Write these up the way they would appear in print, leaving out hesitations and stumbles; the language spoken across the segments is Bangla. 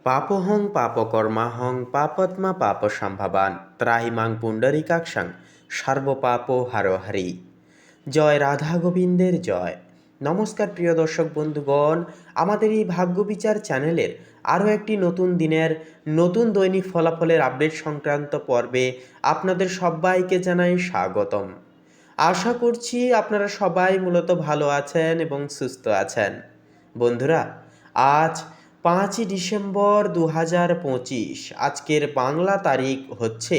পাপহং পাপকর্মাহং পাপত্মা পাপসম্ভবান ত্রাহিমাং পুণ্ডরীকাক্ষাং সর্বপাপ হারোহারি। জয় রাধা গোবিন্দের জয়। নমস্কার প্রিয় দর্শক বন্ধুগণ, আমাদের এই ভাগ্য বিচার চ্যানেলের আরও একটি নতুন দিনের নতুন দৈনিক ফলাফলের আপডেট সংক্রান্ত পর্বে আপনাদের সবাইকে জানাই স্বাগতম। আশা করছি আপনারা সবাই মূলত ভালো আছেন এবং সুস্থ আছেন। বন্ধুরা, আজ 5ই ডিসেম্বর 2025, আজকের বাংলা তারিখ হচ্ছে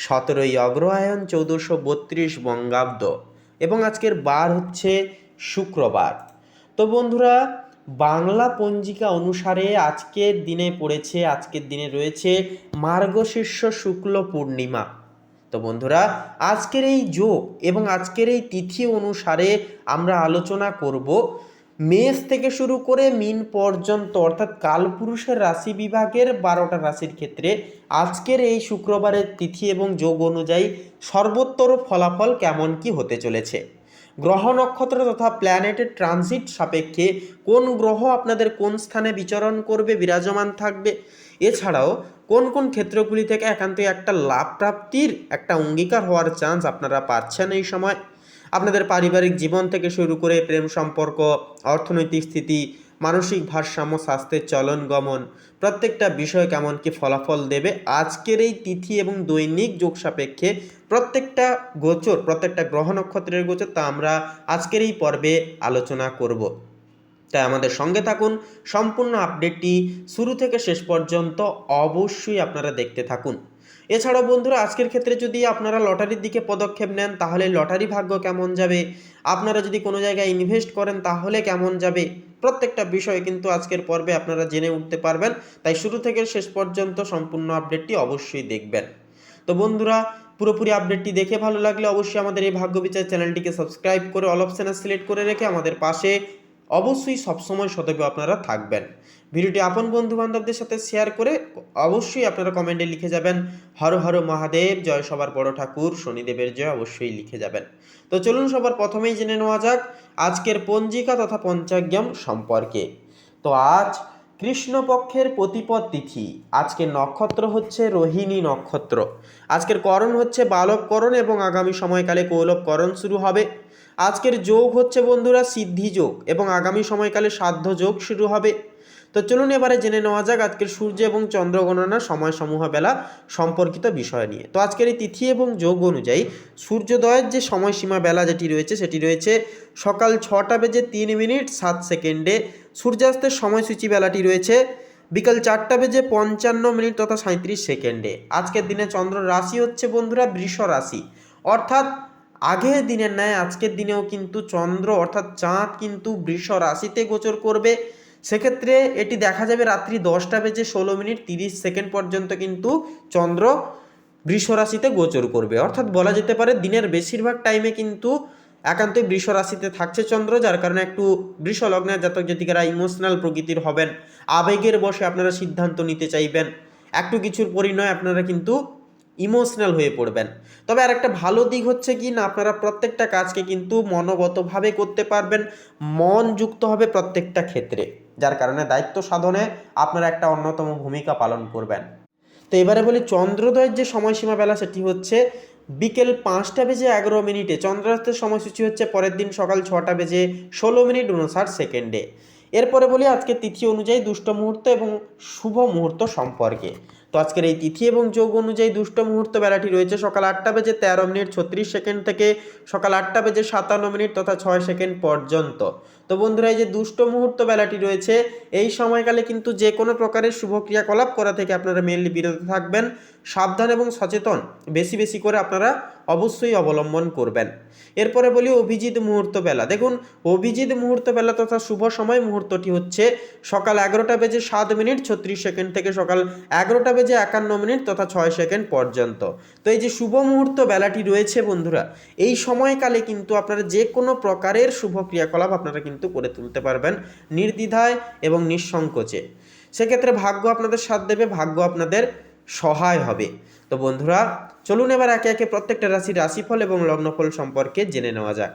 17ই অগ্রহায়ণ 1432 বঙ্গাব্দ এবং আজকের বার হচ্ছে শুক্রবার। তো বন্ধুরা, বাংলা পঞ্জিকা অনুসারে আজকের দিনে রয়েছে মার্গশীর্ষ শুক্ল পূর্ণিমা। তো বন্ধুরা, আজকের এই যোগ এবং আজকের এই তিথি অনুসারে আমরা আলোচনা করব মেষ থেকে শুরু করে মীন পর্যন্ত, অর্থাৎ কালপুরুষের রাশি বিভাগের 12টা রাশির ক্ষেত্রে আজকের এই শুক্রবারের তিথি এবং যোগ অনুযায়ী সর্বোত্তর ফলাফল কেমন কি হতে চলেছে। গ্রহ নক্ষত্র তথা প্ল্যানেটের ট্রানজিট সাপেক্ষে কোন গ্রহ আপনাদের কোন স্থানে বিচরণ করবে, বিরাজমান থাকবে, এছাড়াও কোন কোন ক্ষেত্রগুলি থেকে একান্তই একটা লাভ প্রাপ্তির একটা অঙ্গীকার হওয়ার চান্স আপনারা পাচ্ছেন এই সময়। আপনাদের পারিবারিক জীবন থেকে শুরু করে প্রেম সম্পর্ক, অর্থনৈতিক স্থিতি, মানসিক ভারসাম্য, স্বাস্থ্যের চলন গমন, প্রত্যেকটা বিষয় কেমন কি ফলাফল দেবে আজকের এই তিথি এবং দৈনিক যোগ সাপেক্ষে প্রত্যেকটা গোচর, প্রত্যেকটা গ্রহ নক্ষত্রের গোচর, তা আমরা আজকের এই পর্বে আলোচনা করব। তাই আমাদের সঙ্গে থাকুন, সম্পূর্ণ আপডেটটি শুরু থেকে শেষ পর্যন্ত অবশ্যই আপনারা দেখতে থাকুন। এছাড়াও বন্ধুরা, আজকের ক্ষেত্রে যদি আপনারা লটারির দিকে পদক্ষেপ নেন তাহলে লটারি ভাগ্য কেমন যাবে, আপনারা যদি কোনো জায়গায় ইনভেস্ট করেন তাহলে কেমন যাবে, প্রত্যেকটা বিষয় কিন্তু আজকের পর্বে আপনারা জেনে উঠতে পারবেন। তাই শুরু থেকে শেষ পর্যন্ত সম্পূর্ণ আপডেটটি অবশ্যই দেখবেন। তো বন্ধুরা, পুরোপুরি আপডেটটি দেখে ভালো লাগলে অবশ্যই আমাদের এই ভাগ্য বিচার চ্যানেলটিকে সাবস্ক্রাইব করে অল অপশানে সিলেক্ট করে রেখে আমাদের পাশে অবশ্যই সবসময় সতর্ক আপনারা থাকবেন। ভিডিওটি আপন বন্ধু বান্ধবদের সাথে শেয়ার করে অবশ্যই আপনারা কমেন্টে লিখে যাবেন হর হর মহাদেব, জয় সবার বড় ঠাকুর শনিদেবের জয়, অবশ্যই লিখে যাবেন। তো চলুন সবার প্রথমেই জেনে নেওয়া যাক আজকের পঞ্জিকা তথা পঞ্চাঙ্গম সম্পর্কে। তো আজ কৃষ্ণপক্ষের প্রতিপদ তিথি, আজকের নক্ষত্র হচ্ছে রোহিণী নক্ষত্র, আজকের করণ হচ্ছে বালবকরণ এবং আগামী সময়কালে কৌলবকরণ শুরু হবে। আজকের যোগ হচ্ছে বন্ধুরা সিদ্ধি যোগ এবং আগামী সময়কালে সাধ্য যোগ শুরু হবে। তো চলুন এবারে জেনে নেওয়া যাক আজকের সূর্য এবং চন্দ্র গণনার সময়সমূহ বেলা সম্পর্কিত বিষয় নিয়ে। তো আজকের এই তিথি এবং যোগ অনুযায়ী সূর্যোদয়ের যে সময়সীমা বেলা যেটি রয়েছে সেটি রয়েছে সকাল 6টা বেজে 3 মিনিট 7 সেকেন্ডে। সূর্যাস্তের সময়সূচি বেলাটি রয়েছে বিকাল 4টা বেজে 55 মিনিট তথা 37 সেকেন্ডে। আজকের দিনে চন্দ্র রাশি হচ্ছে বন্ধুরা বৃষ রাশি, অর্থাৎ আগের দিনের ন্যায় আজকের দিনেও কিন্তু চন্দ্র অর্থাৎ চাঁদ কিন্তু বৃষ রাশিতে গোচর করবে। সেক্ষেত্রে এটি দেখা যাবে রাত্রি 10টা বেজে 16 মিনিট 30 সেকেন্ড পর্যন্ত কিন্তু চন্দ্র বৃষ রাশিতে গোচর করবে, অর্থাৎ বলা যেতে পারে দিনের বেশিরভাগ টাইমে কিন্তু একান্তই বৃষ রাশিতে থাকছে চন্দ্র, যার কারণে একটু বৃষ লগ্নের জাতক জাতিকারা ইমোশনাল প্রকৃতির হবেন, আবেগের বশে আপনারা সিদ্ধান্ত নিতে চাইবেন, একটু কিছুর পরিণয় আপনারা কিন্তু ইমোশনাল হয়ে পড়বেন। তবে আর একটা ভালো দিক হচ্ছে কি না, আপনারা প্রত্যেকটা কাজকে কিন্তু মনোগতভাবে করতে পারবেন, মন যুক্ত হবে প্রত্যেকটা ক্ষেত্রে, যার কারণে দায়িত্ব সাধনে আপনারা একটা অন্যতম ভূমিকা পালন করবেন। তো এবারে বলি চন্দ্রোদয়ের যে সময়সীমা বেলা সেটি হচ্ছে বিকেল 5টা বেজে 11 মিনিটে। চন্দ্রাস্তের সময়সূচি হচ্ছে পরের দিন সকাল 6টা বেজে 16 মিনিট 59 সেকেন্ডে। এরপরে বলি আজকে তিথি অনুযায়ী দুষ্ট মুহূর্ত এবং শুভ মুহূর্ত সম্পর্কে। তো আজকের এই তিথি এবং যোগ অনুযায়ী দুষ্ট মুহূর্ত বেলাটি রয়েছে সকাল 8টা বেজে 13 মিনিট 36 সেকেন্ড থেকে সকাল 8টা বেজে 57 মিনিট তথা 6 সেকেন্ড পর্যন্ত। তো বন্ধুরা, এই যে দুষ্ট মুহূর্ত বেলাটি রয়েছে এই সময়কালে কিন্তু যে কোনো প্রকারের শুভ ক্রিয়াকলাপ করা থেকে আপনারা মেনলি বিরত থাকবেন, সাবধান এবং সচেতন বেশি বেশি করে আপনারা অবশ্যই অবলম্বন করবেন। এরপরে বলি অভিজিৎ মুহূর্ত বেলা। দেখুন, অভিজিৎ মুহূর্ত বেলা তথা শুভ সময় মুহূর্তটি হচ্ছে সকাল 11টা বেজে 7 মিনিট 36 সেকেন্ড থেকে সকাল 11টা বেজে 51 মিনিট তথা 6 সেকেন্ড পর্যন্ত। তো এই যে শুভ মুহূর্ত বেলাটি রয়েছে বন্ধুরা, এই সময়কালে কিন্তু আপনারা যে কোনো প্রকারের শুভ ক্রিয়াকলাপ আপনারা কিন্তু করে তুলতে পারবেন নির্দ্বিধায় এবং নিঃসংকোচে। সেক্ষেত্রে ভাগ্য আপনাদের সাথ দেবে, ভাগ্য আপনাদের সহায় হবে। তো বন্ধুরা, চলুন এবার একে একে প্রত্যেকটা রাশির রাশিফল এবং লগ্নফল সম্পর্কে জেনে নেওয়া যাক।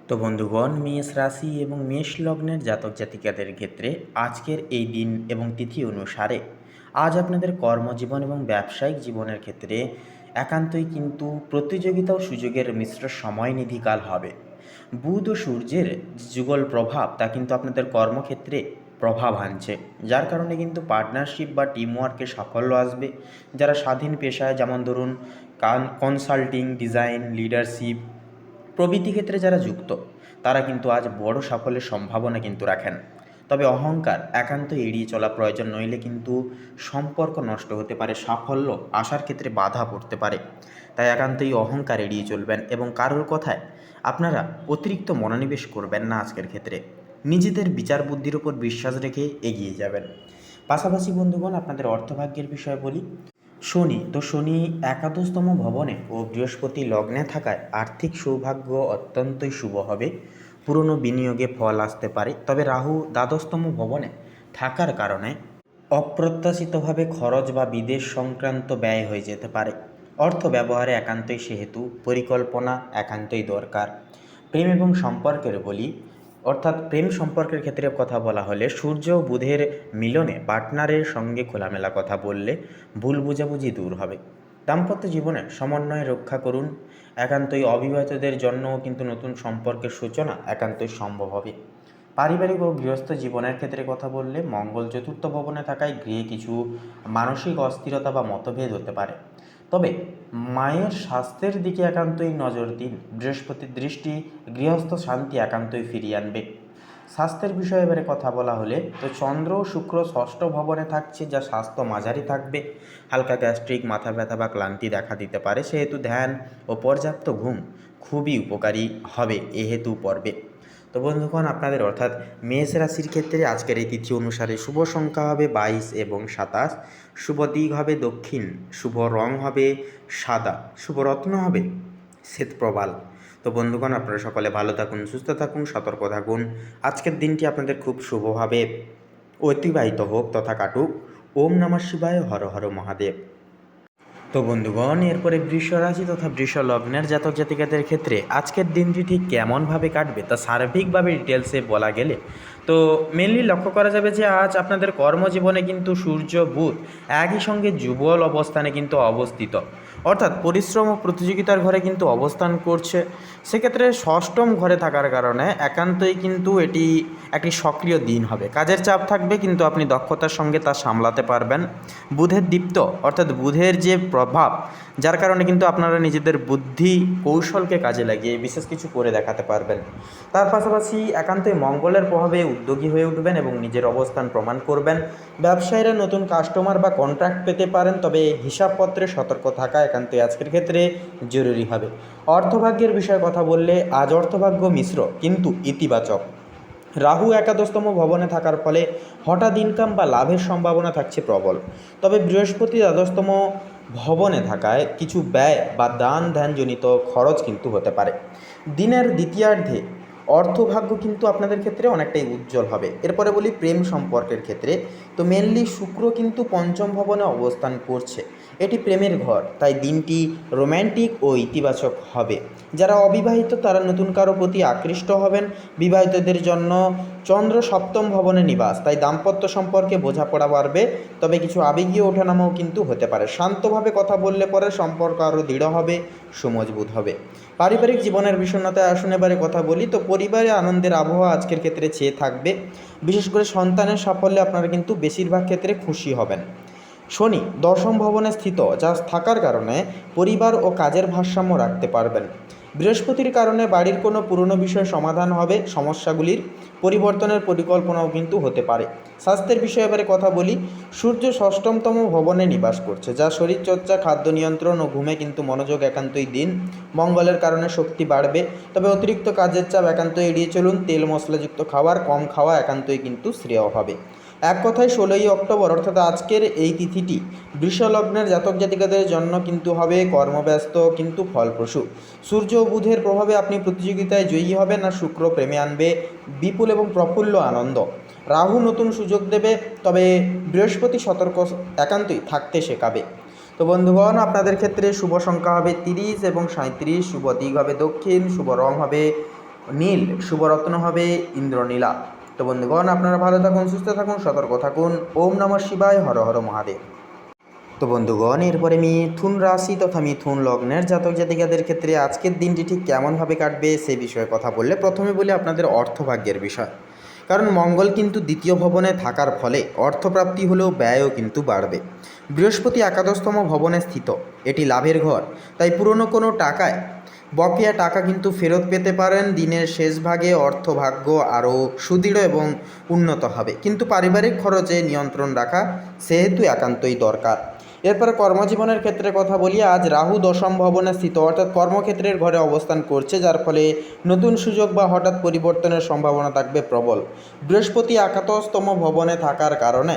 তো বন্ধুগণ, মেষ রাশি এবং মেষ লগ্নের জাতক জাতিকাদের ক্ষেত্রে আজকের এই দিন এবং তিথি অনুসারে আজ আপনাদের কর্মজীবন এবং ব্যবসায়িক জীবনের ক্ষেত্রে একান্তই কিন্তু প্রতিযোগিতা ও সুযোগের মিশ্র সময়নিধিকাল হবে। বুধ ও সূর্যের যে যুগল প্রভাব তা কিন্তু আপনাদের কর্মক্ষেত্রে প্রভাব আনছে, যার কারণে কিন্তু পার্টনারশিপ বা টিমওয়ার্কে সাফল্য আসবে। যারা স্বাধীন পেশায়, যেমন ধরুন কনসাল্টিং, ডিজাইন, লিডারশিপ প্রভৃতি ক্ষেত্রে যারা যুক্ত, তারা কিন্তু আজ বড় সাফল্যের সম্ভাবনা কিন্তু রাখেন। তবে অহংকার একান্ত এড়িয়ে চলা প্রয়োজন, নইলে কিন্তু সম্পর্ক নষ্ট হতে পারে, সাফল্য আসার ক্ষেত্রে বাধা পড়তে পারে। তাই একান্তই অহংকার এড়িয়ে চলবেন এবং কারোর কথায় আপনারা অতিরিক্ত মনোনিবেশ করবেন না। আজকের ক্ষেত্রে নিজেদের বিচার বুদ্ধির উপর বিশ্বাস রেখে এগিয়ে যাবেন। পাশাপাশি বন্ধুগণ, আপনাদের অর্থভাগ্যের বিষয়ে বলি। শনি একাদশতম ভবনে ও বৃহস্পতি লগ্নে থাকায় আর্থিক সৌভাগ্য অত্যন্তই শুভ হবে। পুরনো বিনিয়োগে ফল আসতে পারে। তবে রাহু দ্বাদশতম ভবনে থাকার কারণে অপ্রত্যাশিতভাবে খরচ বা বিদেশ সংক্রান্ত ব্যয় হয়ে যেতে পারে। অর্থ ব্যবহারে একান্তই সেহেতু পরিকল্পনা একান্তই দরকার। প্রেম এবং সম্পর্কের বলি, অর্থাৎ প্রেম সম্পর্কের ক্ষেত্রে কথা বলা হলে সূর্য ও বুধের মিলনে পার্টনারের সঙ্গে খোলামেলা কথা বললে ভুল বোঝাবুঝি দূর হবে। দাম্পত্য জীবনে সমন্বয় রক্ষা করুন। একান্তই অবিবাহিতদের জন্যও কিন্তু নতুন সম্পর্কের সূচনা একান্তই সম্ভব হবে। পারিবারিক ও গৃহস্থ জীবনের ক্ষেত্রে কথা বললে মঙ্গল চতুর্থ ভবনে থাকায় গৃহে কিছু মানসিক অস্থিরতা বা মতভেদ হতে পারে। তবে মায়ের স্বাস্থ্যের দিকে একান্তই নজর দিন। বৃহস্পতির দৃষ্টি গৃহস্থ শান্তি একান্তই ফিরিয়ে আনবে। স্বাস্থ্যের বিষয়ে এবারে কথা বলা হলে তো চন্দ্র ও শুক্র ষষ্ঠ ভবনে থাকছে, যা স্বাস্থ্য মাঝারি থাকবে। হালকা গ্যাস্ট্রিক, মাথা ব্যথা বা ক্লান্তি দেখা দিতে পারে, সেহেতু ধ্যান ও পর্যাপ্ত ঘুম খুবই উপকারী হবে এহেতু পর্বে। তো বন্ধুগণ, আপনাদের অর্থাৎ মেষ রাশির ক্ষেত্রে আজকের এই তিথি অনুসারে শুভ সংখ্যা হবে 22 এবং 27, শুভ দিক হবে দক্ষিণ, শুভ রং হবে সাদা, শুভ রত্ন হবে শ্বেতপ্রবাল। তো বন্ধুগণ, আপনারা সকলে ভালো থাকুন, সুস্থ থাকুন, সতর্ক থাকুন। আজকের দিনটি আপনাদের খুব শুভভাবে অতিবাহিত হোক তথা কাটুক। ওম নমঃ শিবায়, হর হর মহাদেব। তো বন্ধুগণ, এরপরে বৃষ রাশি তথা বৃষ লগ্নের জাতক জাতিকাদের ক্ষেত্রে আজকের দিনটি ঠিক কেমনভাবে কাটবে তা সার্বিকভাবে ডিটেলসে বলা গেলে তো মেনলি লক্ষ্য করা যাবে যে আজ আপনাদের কর্মজীবনে কিন্তু সূর্য বুধ একই সঙ্গে যুগল অবস্থানে কিন্তু অবস্থিত, অর্থাৎ পরিশ্রম ও প্রতিযোগিতার ঘরে কিন্তু অবস্থান করছে। সেক্ষেত্রে ষষ্ঠম ঘরে থাকার কারণে একান্তই কিন্তু এটি একটি সক্রিয় দিন হবে। কাজের চাপ থাকবে, কিন্তু আপনি দক্ষতার সঙ্গে তা সামলাতে পারবেন। বুধের দীপ্ত, অর্থাৎ বুধের যে প্রভাব, যার কারণে কিন্তু আপনারা নিজেদের বুদ্ধি কৌশলকে কাজে লাগিয়ে বিশেষ কিছু করে দেখাতে পারবেন। তার পাশাপাশি একান্তই মঙ্গলের প্রভাবে উদ্যোগী হয়ে উঠবেন এবং নিজের অবস্থান প্রমাণ করবেন। ব্যবসায়ীরা নতুন কাস্টমার বা কন্ট্রাক্ট পেতে পারেন, তবে হিসাবপত্রে সতর্ক থাকা একান্তই আজকের ক্ষেত্রে জরুরি হবে। অর্থভাগ্যের বিষয়ে কথা বললে আজ অর্থভাগ্য মিশ্র কিন্তু ইতিবাচক। রাহু একাদশতম ভবনে থাকার ফলে হঠাৎ ইনকাম বা লাভের সম্ভাবনা থাকছে প্রবল। তবে বৃহস্পতি দ্বাদশতম ভবনে থাকায় কিছু ব্যয় বা দান ধ্যানজনিত খরচ কিন্তু হতে পারে। দিনের দ্বিতীয়ার্ধে অর্থভাগ্য কিন্তু আপনাদের ক্ষেত্রে অনেকটাই উজ্জ্বল হবে। এরপরে বলি প্রেম সম্পর্কের ক্ষেত্রে, তো মেনলি শুক্র কিন্তু পঞ্চম ভবনে অবস্থান করছে। এটি প্রেমের ঘর, তাই দিনটি রোম্যান্টিক ও ইতিবাচক হবে। যারা অবিবাহিত তারা নতুন কারো প্রতি আকৃষ্ট হবেন। বিবাহিতদের জন্য চন্দ্র সপ্তম ভবনে নিবাস, তাই দাম্পত্য সম্পর্কে বোঝাপড়া বাড়বে। তবে কিছু আবেগীয় ওঠানামাও কিন্তু হতে পারে। শান্তভাবে কথা বললে পরে সম্পর্ক আরও দৃঢ় হবে, সুমজবুত হবে। পারিবারিক জীবনের বিষণ্ণতায় আসুন এবারে কথা বলি। তো পরিবারে আনন্দের আবহাওয়া আজকের ক্ষেত্রে চেয়ে থাকবে। বিশেষ করে সন্তানের সাফল্যে আপনারা কিন্তু বেশিরভাগ ক্ষেত্রে খুশি হবেন। শনি দশম ভবনে স্থিত, যা থাকার কারণে পরিবার ও কাজের ভারসাম্য রাখতে পারবেন। বৃহস্পতির কারণে বাড়ির কোনো পুরনো বিষয় সমাধান হবে। সমস্যাগুলির পরিবর্তনের পরিকল্পনাও কিন্তু হতে পারে। স্বাস্থ্যের বিষয়ে এবারে কথা বলি। সূর্য ষষ্ঠমতম ভবনে নিবাস করছে, যা শরীরচর্চা, খাদ্য নিয়ন্ত্রণ ও ঘুমে কিন্তু মনোযোগ একান্তই দিন। মঙ্গলের কারণে শক্তি বাড়বে। তবে অতিরিক্ত কাজের চাপ একান্তই এড়িয়ে চলুন। তেল মশলাযুক্ত খাবার কম খাওয়া একান্তই কিন্তু শ্রেয় হবে। এক কথায় 16ই অক্টোবর অর্থাৎ আজকের এই তিথিটি বৃষ লগ্নের জাতক জাতিকাদের জন্য কিন্তু হবে কর্মব্যস্ত কিন্তু ফলপ্রসূ। সূর্য ও বুধের প্রভাবে আপনি প্রতিযোগিতায় জয়ী হবেন, আর শুক্র প্রেমে আনবে বিপুল এবং প্রফুল্ল আনন্দ। রাহু নতুন সুযোগ দেবে, তবে বৃহস্পতি সতর্ক একান্তই থাকতে শেখাবে। তো বন্ধুগণ, আপনাদের ক্ষেত্রে শুভ সংখ্যা হবে 30 এবং 37, শুভ দিক হবে দক্ষিণ, শুভ রং হবে নীল শুভরত্ন হবে ইন্দ্রনীলা। তো বন্ধুগণ, আপনারা ভালো থাকুন, সুস্থ থাকুন, সতর্ক থাকুন। ওম নমঃ শিবায়, হর হর মহাদেব। তো বন্ধুগণ, এরপরে মিথুন রাশি তথা মিথুন লগ্নের জাতক জাতিকাদের ক্ষেত্রে আজকের দিনটি ঠিক কেমনভাবে কাটবে সে বিষয়ে কথা বললে প্রথমে বলি আপনাদের অর্থভাগ্যের বিষয়। কারণ মঙ্গল কিন্তু দ্বিতীয় ভবনে থাকার ফলে অর্থপ্রাপ্তি হলেও ব্যয়ও কিন্তু বাড়বে। বৃহস্পতি একাদশতম ভবনে স্থিত, এটি লাভের ঘর, তাই পুরনো কোনো টাকায় বকেয়া টাকা কিন্তু ফেরত পেতে পারেন। দিনের শেষ ভাগে অর্থভাগ্য আরও সুদৃঢ় এবং উন্নত হবে, কিন্তু পারিবারিক খরচে নিয়ন্ত্রণ রাখা সেহেতু একান্তই দরকার। এরপরে কর্মজীবনের ক্ষেত্রে কথা বলি। আজ রাহু দশম ভবনে স্থিত, অর্থাৎ কর্মক্ষেত্রের ঘরে অবস্থান করছে, যার ফলে নতুন সুযোগ বা হঠাৎ পরিবর্তনের সম্ভাবনা থাকবে প্রবল। বৃহস্পতি একাদশতম ভবনে থাকার কারণে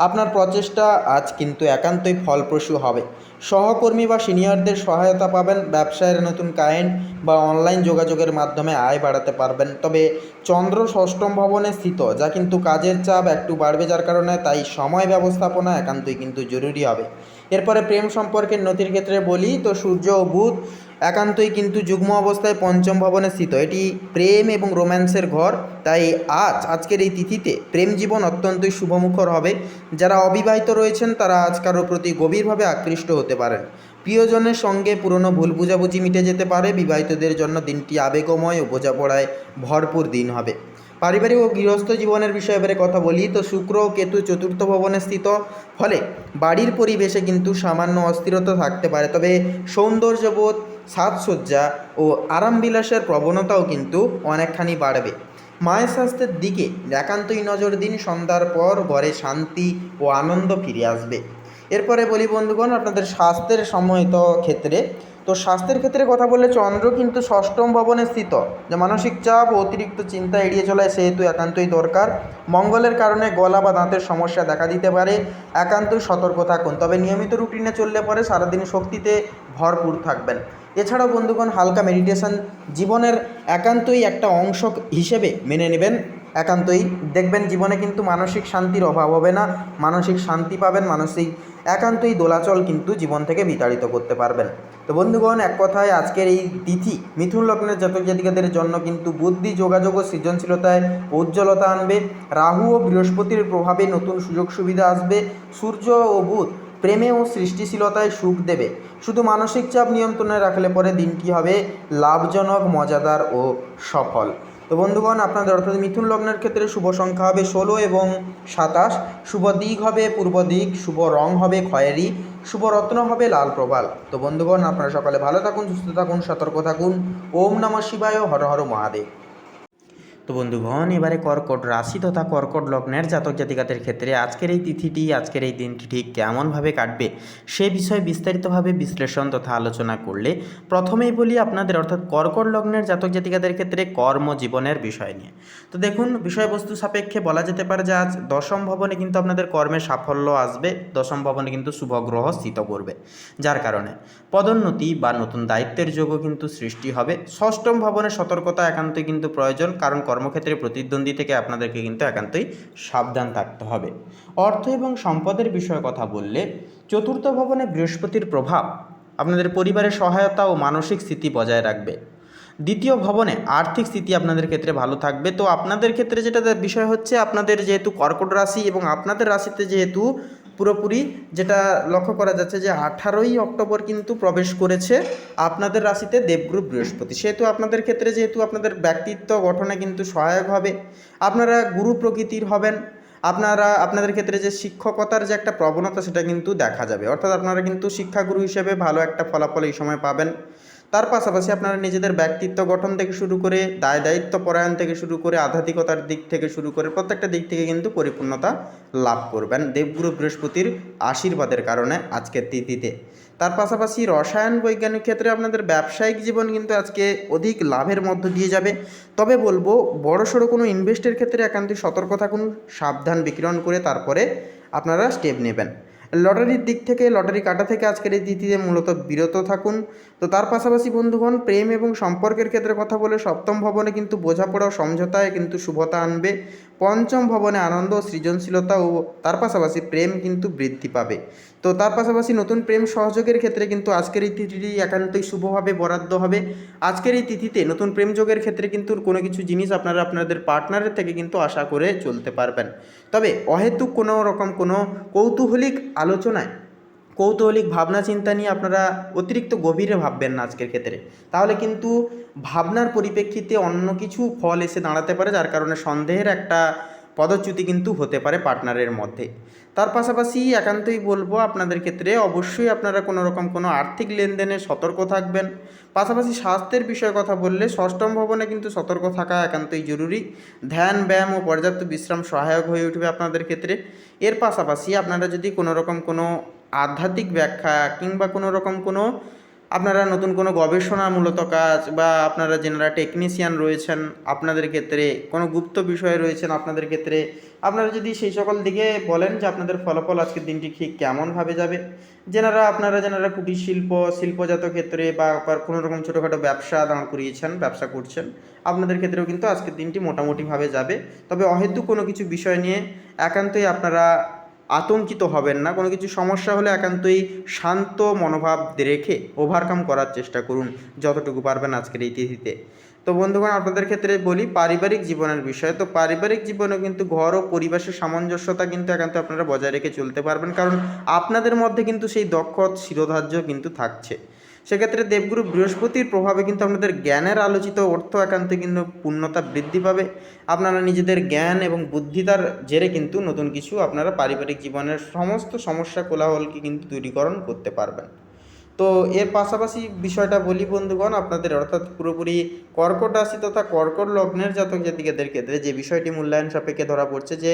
আপনার প্রচেষ্টা আজ কিন্তু একান্তই ফলপ্রসূ হবে। সহকর্মী বা সিনিয়রদের সহায়তা পাবেন। ব্যবসায়ের নতুন ক্লায়েন্ট বা অনলাইন যোগাযোগের মাধ্যমে আয় বাড়াতে পারবেন। তবে চন্দ্র ষষ্ঠম ভবনে স্থিত, যা কিন্তু কাজের চাপ একটু বাড়বে, যার কারণে তাই সময় ব্যবস্থাপনা একান্তই কিন্তু জরুরি হবে। এরপরে প্রেম সম্পর্কের নথির ক্ষেত্রে বলি তো সূর্য ও বুধ একান্তই কিন্তু যুগ্ম অবস্থায় পঞ্চম ভবনে স্থিত, এটি প্রেম এবং রোম্যান্সের ঘর। তাই আজকের এই তিথিতে প্রেম জীবন অত্যন্তই শুভমুখর হবে। যারা অবিবাহিত রয়েছেন তারা আজ কারোর প্রতি গভীরভাবে আকৃষ্ট হতে পারেন। প্রিয়জনের সঙ্গে পুরনো ভুল বুঝাবুঝি মিটে যেতে পারে। বিবাহিতদের জন্য দিনটি আবেগময় ও বোঝাপড়ায় ভরপুর দিন হবে। পারিবারিক ও গৃহস্থ জীবনের বিষয়ে এবারে কথা বলি তো শুক্র ও কেতু চতুর্থ ভবনে স্থিত, ফলে বাড়ির পরিবেশে কিন্তু সামান্য অস্থিরতা থাকতে পারে। তবে সৌন্দর্যবোধ, সাজসজ্জা ও আরামবিলাসের প্রবণতাও কিন্তু অনেকখানি বাড়বে। মায়ের স্বাস্থ্যের দিকে একান্তই নজর দিন। সন্ধ্যার পর ঘরে শান্তি ও আনন্দ ফিরে আসবে। এরপরে বলি বন্ধুগণ, আপনাদের স্বাস্থ্যের সম্মত ক্ষেত্রে তো স্বাস্থ্যের ক্ষেত্রে কথা বললে চন্দ্র কিন্তু ষষ্ঠম ভবনে স্থিত, যে মানসিক চাপ ও অতিরিক্ত চিন্তা এড়িয়ে চলায় সেহেতু একান্তই দরকার। মঙ্গলের কারণে গলা বা দাঁতের সমস্যা দেখা দিতে পারে, একান্তই সতর্ক থাকুন। তবে নিয়মিত রুটিনে চললে পরে সারাদিন শক্তিতে ভরপুর থাকবেন। এছাড়াও বন্ধুগণ, হালকা মেডিটেশন জীবনের একান্তই একটা অংশ হিসেবে মেনে নেবেন। একান্তই দেখবেন জীবনে কিন্তু মানসিক শান্তির অভাব হবে না, মানসিক শান্তি পাবেন। মানসিক একান্তই দোলাচল কিন্তু জীবন থেকে বিতাড়িত করতে পারবেন। তো বন্ধুগণ, এক কথায় আজকের এই তিথি মিথুন লগ্নের জাতক জাতিকাদের জন্য কিন্তু বুদ্ধি, যোগাযোগ ও সৃজনশীলতায় উজ্জ্বলতা আনবে। রাহু ও বৃহস্পতির প্রভাবে নতুন সুযোগ সুবিধা আসবে। সূর্য ও বুধ প্রেমে ও সৃষ্টিশীলতায় সুখ দেবে। শুধু মানসিক চাপ নিয়ন্ত্রণে রাখলে পরে দিনটি হবে লাভজনক, মজাদার ও সফল। তো বন্ধুগণ, আপনাদের অর্থাৎ মিথুন লগ্নের ক্ষেত্রে শুভ সংখ্যা হবে 16 এবং 27। শুভ দিক হবে পূর্ব দিক। শুভ রং হবে খয়েরি। শুভ রত্ন হবে লাল প্রবাল। তো বন্ধুগণ, আপনারা সকালে ভালো থাকুন, সুস্থ থাকুন, সতর্ক থাকুন। ওম নমঃ শিবায়, হর হর মহাদেব। তো বন্ধুগণ, এবারে কর্কট রাশি তথা কর্কট লগ্নের জাতক জাতিকাদের ক্ষেত্রে আজকের এই তিথিটি, আজকের এই দিনটি ঠিক কেমনভাবে কাটবে সে বিষয়ে বিস্তারিতভাবে বিশ্লেষণ তথা আলোচনা করলে প্রথমেই বলি আপনাদের অর্থাৎ কর্কট লগ্নের জাতক জাতিকাদের ক্ষেত্রে কর্মজীবনের বিষয় নিয়ে। তো দেখুন, বিষয়বস্তু সাপেক্ষে বলা যেতে পারে যে আজ দশম ভবনে কিন্তু আপনাদের কর্মে সাফল্য আসবে। দশম ভবনে কিন্তু শুভ গ্রহ স্থিত করবে, যার কারণে পদোন্নতি বা নতুন দায়িত্বের যোগও কিন্তু সৃষ্টি হবে। ষষ্ঠম ভবনে সতর্কতা একান্তই কিন্তু প্রয়োজন, কারণ কর্মক্ষেত্রে প্রতিদ্বন্দ্বী থেকে আপনাদেরকে কিন্তু একান্তই সাবধান থাকতে হবে। অর্থ এবং সম্পদের বিষয়ে কথা বললে চতুর্থ ভবনে বৃহস্পতির প্রভাব আপনাদের পরিবারের সহায়তা ও মানসিক স্থিতি বজায় রাখবে। দ্বিতীয় ভবনে আর্থিক স্থিতি আপনাদের ক্ষেত্রে ভালো থাকবে। তো আপনাদের ক্ষেত্রে যেটা বিষয় হচ্ছে, আপনাদের যেহেতু কর্কট রাশি এবং আপনাদের রাশিতে যেহেতু পুরোপুরি যেটা লক্ষ্য করা যাচ্ছে যে 18ই অক্টোবর কিন্তু প্রবেশ করেছে আপনাদের রাশিতে দেবগুরু বৃহস্পতি, সেহেতু আপনাদের ক্ষেত্রে যেহেতু আপনাদের ব্যক্তিত্ব গঠনে কিন্তু সহায়ক হবে। আপনারা গুরু প্রকৃতির হবেন। আপনাদের ক্ষেত্রে যে শিক্ষকতার যে একটা প্রবণতা সেটা কিন্তু দেখা যাবে, অর্থাৎ আপনারা কিন্তু শিক্ষাগুরু হিসেবে ভালো একটা ফলাফল এই সময় পাবেন। তার পাশাপাশি আপনারা নিজেদের ব্যক্তিত্ব গঠন থেকে শুরু করে দায় দায়িত্ব পরায়ণ থেকে শুরু করে আধ্যাত্মিকতার দিক থেকে শুরু করে প্রত্যেকটা দিক থেকে কিন্তু পরিপূর্ণতা লাভ করবেন দেবগুরু বৃহস্পতির আশীর্বাদের কারণে আজকের তিথিতে। তার পাশাপাশি রসায়ন বৈজ্ঞানিক ক্ষেত্রে আপনাদের ব্যবসায়িক জীবন কিন্তু আজকে অধিক লাভের মধ্য দিয়ে যাবে। তবে বলবো, বড়সড় কোনো ইনভেস্টের ক্ষেত্রে একান্তই সতর্ক থাকুন, সাবধান বিকিরণ করে তারপরে আপনারা স্টেপ নেবেন। লটারির দিক থেকে, লটারি কাটা থেকে আজকের এই তিথিতে মূলত বিরত থাকুন। তো তার পাশাপাশি বন্ধুগণ, প্রেম এবং সম্পর্কের ক্ষেত্রে কথা বলে সপ্তম ভবনে কিন্তু বোঝাপড়া ও সমঝোতায় কিন্তু শুভতা আনবে। পঞ্চম ভবনে আনন্দ ও সৃজনশীলতা ও তার পাশাপাশি প্রেম কিন্তু বৃদ্ধি পাবে। তো তার পাশাপাশি নতুন প্রেম সহযোগের ক্ষেত্রে কিন্তু আজকের এই তিথিটি একান্তই শুভভাবে বরাদ্দ হবে। আজকের এই তিথিতে নতুন প্রেম যোগের ক্ষেত্রে কিন্তু কোনো কিছু জিনিস আপনারা আপনাদের পার্টনারের থেকে কিন্তু আশা করে চলতে পারবেন। তবে অহেতুক কোনো রকম কোনো কৌতূহলিক আলোচনায়, কৌতূহলিক ভাবনা চিন্তা নিয়ে আপনারা অতিরিক্ত গভীরে ভাববেন না আজকের ক্ষেত্রে। তাহলে কিন্তু ভাবনার পরিপ্রেক্ষিতে অন্য কিছু ফল এসে দাঁড়াতে পারে, যার কারণে সন্দেহের একটা পদচ্যুতি কিন্তু হতে পারে পার্টনারের মধ্যে। তার পাশাপাশি একান্তই বলবো আপনাদের ক্ষেত্রে অবশ্যই আপনারা কোনো রকম কোনো আর্থিক লেনদেনে সতর্ক থাকবেন। পাশাপাশি স্বাস্থ্যের বিষয়ে কথা বললে ষষ্ঠম ভবনে কিন্তু সতর্ক থাকা একান্তই জরুরি। ধ্যান, ব্যায়াম ও পর্যাপ্ত বিশ্রাম সহায়ক হয়ে উঠবে আপনাদের ক্ষেত্রে। এর পাশাপাশি আপনারা যদি কোনো রকম কোনো আধ্যাত্মিক ব্যাখ্যা কিংবা কোনো রকম কোনো আপনারা নতুন কোনো গবেষণামূলক কাজ বা আপনারা যারা টেকনিশিয়ান রয়েছেন আপনাদের ক্ষেত্রে, কোনো গুপ্ত বিষয়ে রয়েছেন আপনাদের ক্ষেত্রে, আপনারা যদি সেই সকল দিকে বলেন যে আপনাদের ফলাফল আজকের দিনটি ঠিক কেমনভাবে যাবে, আপনারা কুটির শিল্প, শিল্পজাত ক্ষেত্রে বা কোনো রকম ছোটোখাটো ব্যবসা দাঁড় করিয়েছেন, ব্যবসা করছেন, আপনাদের ক্ষেত্রেও কিন্তু আজকের দিনটি মোটামুটিভাবে যাবে। তবে অহেতুক কোনো কিছু বিষয় নিয়ে একান্তই আপনারা আতঙ্কিত হবেন না। কোনো কিছু সমস্যা হলে একান্তই শান্ত মনোভাব রেখে ওভারকাম করার চেষ্টা করুন যতটুকু পারবেন আজকের এই তিথিতে। তো বন্ধুগণ, আপনাদের ক্ষেত্রে বলি পারিবারিক জীবনের বিষয়ে। তো পারিবারিক জীবনে কিন্তু ঘর ও পরিবেশের সামঞ্জস্যতা কিন্তু একান্ত আপনারা বজায় রেখে চলতে পারবেন, কারণ আপনাদের মধ্যে কিন্তু সেই দক্ষ শিরোধার্য কিন্তু থাকছে। সেক্ষেত্রে দেবগুরু বৃহস্পতির প্রভাবে কিন্তু আপনাদের জ্ঞানের আলোচিত অর্থ একান্ত কিন্তু পূর্ণতা বৃদ্ধি পাবে। আপনারা নিজেদের জ্ঞান এবং বুদ্ধিতার জেরে কিন্তু নতুন কিছু আপনারা পারিবারিক জীবনের সমস্ত সমস্যা কোলাহলকে কিন্তু দূরীকরণ করতে পারবেন। তো এর পাশাপাশি বিষয়টা বলি বন্ধুগণ, আপনাদের অর্থাৎ পুরোপুরি কর্কট রাশি তথা কর্কট লগ্নের জাতক জাতিকাদের ক্ষেত্রে যে বিষয়টি মূল্যায়ন সাপেক্ষে ধরা পড়ছে যে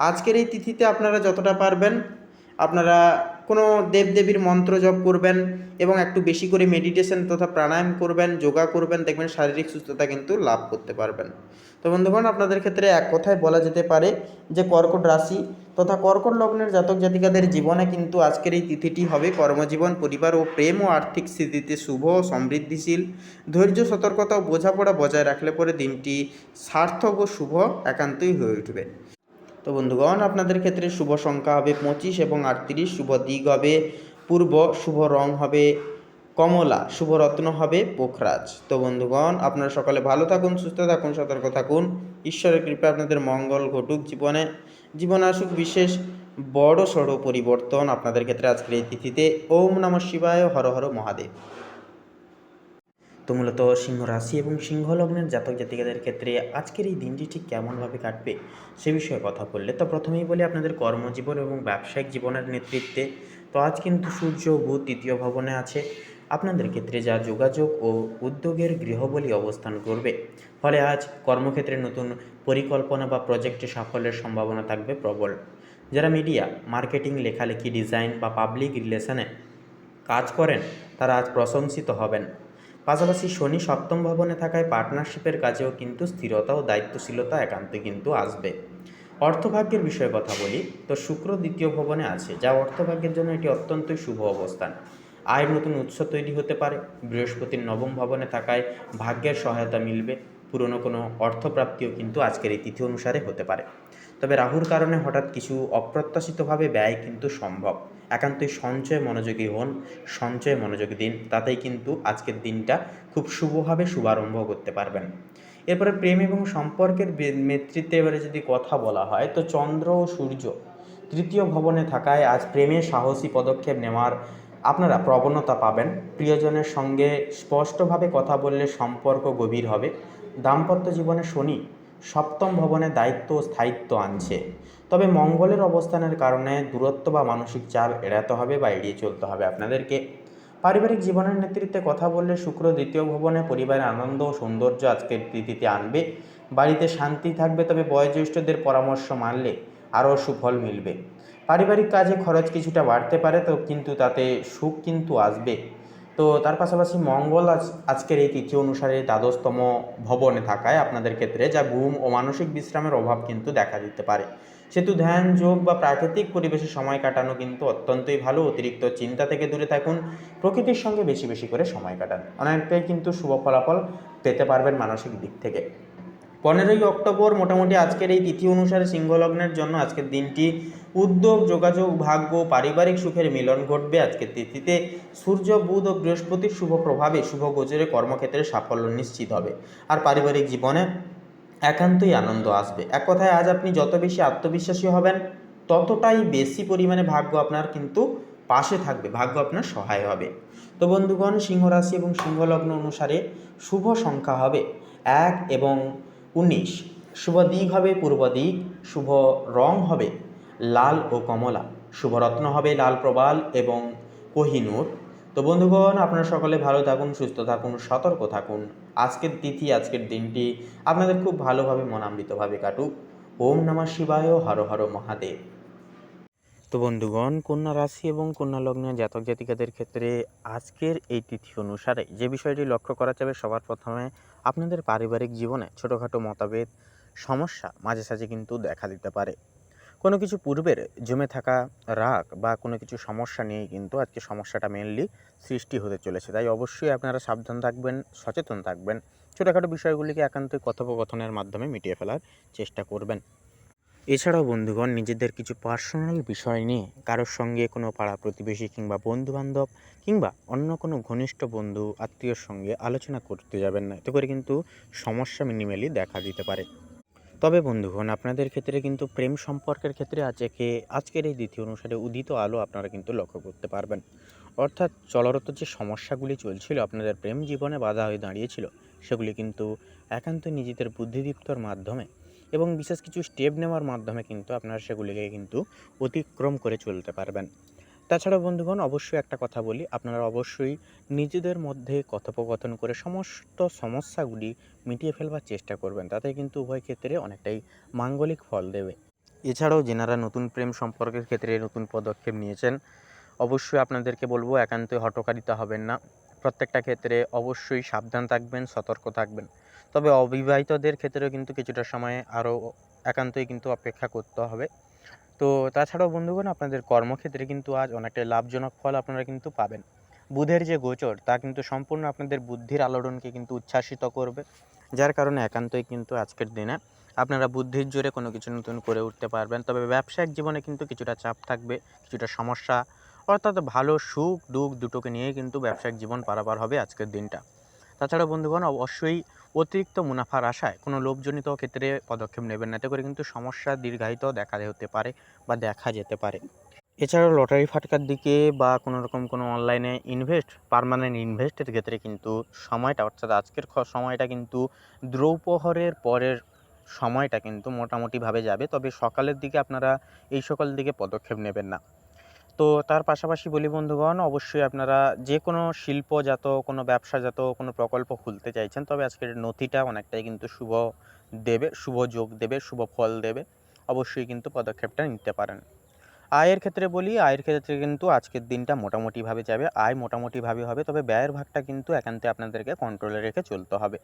আজকের এই তিথিতে আপনারা যতটা পারবেন আপনারা কোনো দেবদেবীর মন্ত্র জপ করবেন এবং একটু বেশি করে মেডিটেশন তথা প্রাণায়াম করবেন, যোগা করবেন, দেখবেন শারীরিক সুস্থতা কিন্তু লাভ করতে পারবেন। তো বন্ধুগণ, আপনাদের ক্ষেত্রে এক কথায় বলা যেতে পারে যে কর্কট রাশি তথা কর্কট লগ্নের জাতক জাতিকাদের জীবনে কিন্তু আজকের এই তিথিটি হবে কর্মজীবন, পরিবার ও প্রেম ও আর্থিক স্থিতিতে শুভ ও সমৃদ্ধিশীল। ধৈর্য, সতর্কতা ও বোঝাপড়া বজায় রাখলে পরে দিনটি সার্থক ও শুভ একান্তই হয়ে উঠবে। তো বন্ধুগণ, আপনাদের ক্ষেত্রে শুভ সংখ্যা হবে 25 এবং 38, শুভ দিক হবে পূর্ব, শুভ রং হবে কমলা, শুভ রত্ন হবে পোখরাজ। তো বন্ধুগণ, আপনারা সকালে ভালো থাকুন, সুস্থ থাকুন, সতর্ক থাকুন। ঈশ্বরের কৃপায় আপনাদের মঙ্গল ঘটুক জীবনে আসুক বিশেষ বড় সড়ো পরিবর্তন আপনাদের ক্ষেত্রে আজকের এই তিথিতে। ওম নমঃ শিবায়, হর হর মহাদেব। তো মূলত সিংহ রাশি এবং সিংহ লগ্নের জাতক জাতিকাদের ক্ষেত্রে আজকের এই দিনটি ঠিক কেমনভাবে কাটবে সে বিষয়ে কথা বললে তো প্রথমেই বলি আপনাদের কর্মজীবন এবং ব্যবসায়িক জীবনের নেতৃত্বে। তো আজ কিন্তু সূর্য ও বুধ তৃতীয় ভবনে আছে আপনাদের ক্ষেত্রে, যা যোগাযোগ ও উদ্যোগের গৃহবলী অবস্থান করবে। ফলে আজ কর্মক্ষেত্রে নতুন পরিকল্পনা বা প্রজেক্টে সাফল্যের সম্ভাবনা থাকবে প্রবল। যারা মিডিয়া, মার্কেটিং, লেখালেখি, ডিজাইন বা পাবলিক রিলেশনে কাজ করেন তারা আজ প্রশংসিত হবেন। পাশাপাশি শনি সপ্তম ভবনে থাকায় পার্টনারশিপের কাজেও কিন্তু স্থিরতা ও দায়িত্বশীলতা একান্তই কিন্তু আসবে। অর্থভাগ্যের বিষয়ে কথা বলি তো শুক্র দ্বিতীয় ভবনে আছে, যা অর্থভাগ্যের জন্য এটি অত্যন্তই শুভ অবস্থান। আয়ের নতুন উৎস তৈরি হতে পারে। বৃহস্পতির নবম ভবনে থাকায় ভাগ্যের সহায়তা মিলবে। পুরনো কোনো অর্থপ্রাপ্তিও কিন্তু আজকের এই তিথি অনুসারে হতে পারে। তবে রাহুর কারণে হঠাৎ কিছু অপ্রত্যাশিতভাবে ব্যয় কিন্তু সম্ভব। একান্তই সঞ্চয়ে মনোযোগী হন, সঞ্চয়ে মনোযোগ দিন, তাতেই কিন্তু আজকের দিনটা খুব শুভভাবে শুভারম্ভ করতে পারবেন। এরপরে প্রেম এবং সম্পর্কের নেতৃত্বে এবারে যদি কথা বলা হয় তো চন্দ্র ও সূর্য তৃতীয় ভবনে থাকায় আজ প্রেমে সাহসী পদক্ষেপ নেওয়ার আপনারা প্রবণতা পাবেন। প্রিয়জনের সঙ্গে স্পষ্টভাবে কথা বললে সম্পর্ক গভীর হবে। দাম্পত্য জীবনে শনি সপ্তম ভবনে দায়িত্ব ও স্থায়িত্ব আনছে। তবে মঙ্গলের অবস্থানের কারণে দূরত্ব বা মানসিক চাপ এড়াতে হবে বা এড়িয়ে চলতে হবে আপনাদেরকে। পারিবারিক জীবনের নেতৃত্বে কথা বললে শুক্র দ্বিতীয় ভবনে পরিবারের আনন্দ ও সৌন্দর্য আজকের তিথিতে আনবে। বাড়িতে শান্তি থাকবে, তবে বয়োজ্যেষ্ঠদের পরামর্শ মানলে আরও সুফল মিলবে। পারিবারিক কাজে খরচ কিছুটা বাড়তে পারে, তো কিন্তু তাতে সুখ কিন্তু আসবে। তো তার পাশাপাশি মঙ্গল আজকের এই তিথি অনুসারে দ্বাদশতম ভবনে থাকায় আপনাদের ক্ষেত্রে যা ঘুম ও মানসিক বিশ্রামের অভাব কিন্তু দেখা দিতে পারে। সেহেতু ধ্যান, যোগ বা প্রাকৃতিক পরিবেশে সময় কাটানো কিন্তু অত্যন্তই ভালো। অতিরিক্ত চিন্তা থেকে দূরে থাকুন, প্রকৃতির সঙ্গে বেশি বেশি করে সময় কাটান, অনেকটাই কিন্তু শুভ ফলাফল পেতে পারবেন মানসিক দিক থেকে। 15ই অক্টোবর মোটামুটি আজকের এই তিথি অনুসারে সিংহ লগ্নের জন্য আজকের দিনটি উদ্যোগ, যোগাযোগ, ভাগ্য, পারিবারিক সুখের মিলন ঘটবে। আজকের তিথিতে সূর্য, বুধ ও বৃহস্পতির শুভ প্রভাবে শুভ গোচরে কর্মক্ষেত্রে সাফল্য নিশ্চিত হবে, আর পারিবারিক জীবনে একান্তই আনন্দ আসবে। এক কথায় আজ আপনি যত বেশি আত্মবিশ্বাসী হবেন, ততটাই বেশি পরিমাণে ভাগ্য আপনার কিন্তু পাশে থাকবে, ভাগ্য আপনার সহায় হবে। তো বন্ধুগণ, সিংহ রাশি এবং সিংহ লগ্ন অনুসারে শুভ সংখ্যা হবে 1 এবং 19। শুভ দিক হবে পূর্ব দিক। শুভ রং হবে লাল ও কমলা। শুভ রত্ন হবে লাল প্রবাল এবং কোহিনূর। তো বন্ধুগণ, আপনারা সকলে ভালো থাকুন, সুস্থ থাকুন, সতর্ক থাকুন। আজকের তিথি, আজকের দিনটি আপনাদের খুব ভালোভাবে মনামৃতভাবে কাটুক। ওম নমঃ শিবায়, হর হর মহাদেব। তো বন্ধুগণ, কন্যা রাশি এবং কন্যা লগ্নের জাতক জাতিকাদের ক্ষেত্রে আজকের এই তিথি অনুসারে যে বিষয়টি লক্ষ্য করা যাবে, সবার প্রথমে আপনাদের পারিবারিক জীবনে ছোটোখাটো মতভেদ, সমস্যা মাঝে সাঝে কিন্তু দেখা দিতে পারে। কোনো কিছু পূর্বের জমে থাকা রাগ বা কোনো কিছু সমস্যা নিয়েই কিন্তু আজকে সমস্যাটা মেনলি সৃষ্টি হতে চলেছে। তাই অবশ্যই আপনারা সাবধান থাকবেন, সচেতন থাকবেন। ছোটোখাটো বিষয়গুলিকে একান্তই কথোপকথনের মাধ্যমে মিটিয়ে ফেলার চেষ্টা করবেন। এছাড়াও বন্ধুগণ, নিজেদের কিছু পার্সোনাল বিষয় নিয়ে কারোর সঙ্গে কোনো পাড়া প্রতিবেশী কিংবা বন্ধুবান্ধব কিংবা অন্য কোনো ঘনিষ্ঠ বন্ধু আত্মীয়র সঙ্গে আলোচনা করতে যাবেন না, এতে করে কিন্তু সমস্যা মিনিমালি দেখা দিতে পারে। তবে বন্ধুগণ, আপনাদের ক্ষেত্রে কিন্তু প্রেম সম্পর্কের ক্ষেত্রে আজকের এই তিথি অনুসারে উদিত আলো আপনারা কিন্তু লক্ষ্য করতে পারবেন। অর্থাৎ চলরত যে সমস্যাগুলি চলছিল, আপনাদের প্রেম জীবনে বাধা হয়ে দাঁড়িয়েছিল, সেগুলি কিন্তু একান্ত নিজেদের বুদ্ধিদীপ্তর মাধ্যমে এবং বিশেষ কিছু স্টেপ নেওয়ার মাধ্যমে কিন্তু আপনারা সেগুলিকে কিন্তু অতিক্রম করে চলতে পারবেন। তাছাড়া বন্ধুগণ, অবশ্যই একটা কথা বলি, আপনারা অবশ্যই নিজেদের মধ্যে কথোপকথন করে সমস্ত সমস্যাগুলি মিটিয়ে ফেলবার চেষ্টা করবেন। তাতে কিন্তু উভয় ক্ষেত্রে অনেকটাই মাঙ্গলিক ফল দেবে। এছাড়াও যেনারা নতুন প্রেম সম্পর্কের ক্ষেত্রে নতুন পদক্ষেপ নিয়েছেন, অবশ্যই আপনাদেরকে বলবো একান্তই হঠকারিতা হবেন না। প্রত্যেকটা ক্ষেত্রে অবশ্যই সাবধান থাকবেন, সতর্ক থাকবেন। তবে অবিবাহিতদের ক্ষেত্রেও কিন্তু কিছুটা সময় আরও একান্তই কিন্তু অপেক্ষা করতে হবে। তো তাছাড়াও বন্ধুগণ, আপনাদের কর্মক্ষেত্রে কিন্তু আজ অনেকটাই লাভজনক ফল আপনারা কিন্তু পাবেন। বুধের যে গোচর, তা কিন্তু সম্পূর্ণ আপনাদের বুদ্ধির আলোড়নকে কিন্তু উচ্ছ্বাসিত করবে, যার কারণে একান্তই কিন্তু আজকের দিনে আপনারা বুদ্ধির জোরে কোনো কিছু নতুন করে উঠতে পারবেন। তবে ব্যবসায়িক জীবনে কিন্তু কিছুটা চাপ থাকবে, কিছুটা সমস্যা, অর্থাৎ ভালো সুখ দুঃখ দুটোকে নিয়েই কিন্তু ব্যবসায়িক জীবন পারাপার হবে আজকের দিনটা। তাছাড়া বন্ধুগণ, অবশ্যই অতিরিক্ত মুনাফার আশায় কোনো লোভজনিত ক্ষেত্রে পদক্ষেপ নেবেন না, এতে করে কিন্তু সমস্যা দীর্ঘায়িত দেখা হতে পারে বা দেখা যেতে পারে। এছাড়াও লটারি ফাটকার দিকে বা কোনো রকম কোনো অনলাইনে পার্মানেন্ট ইনভেস্টের ক্ষেত্রে কিন্তু সময়টা, অর্থাৎ আজকের সময়টা কিন্তু দ্রৌপহরের পরের সময়টা কিন্তু মোটামুটিভাবে যাবে। তবে সকালের দিকে আপনারা এই সকল দিকে পদক্ষেপ নেবেন না। তো তার পাশাপাশি বলি বন্ধুগণ, অবশ্যই আপনারা যে কোনো শিল্পজাত, কোনো ব্যবসাজাত কোনো প্রকল্প খুলতে চাইছেন, তবে আজকের নথিটা অনেকটাই কিন্তু শুভ দেবে, শুভ যোগ দেবে, শুভ ফল দেবে। অবশ্যই কিন্তু পদক্ষেপটা নিতে পারেন। আয়ের ক্ষেত্রে বলি, আয়ের ক্ষেত্রে কিন্তু আজকের দিনটা মোটামুটিভাবে যাবে, আয় মোটামুটিভাবে হবে, তবে ব্যয়ের ভাগটা কিন্তু একান্তই আপনাদেরকে কন্ট্রোলে রেখে চলতে হবে।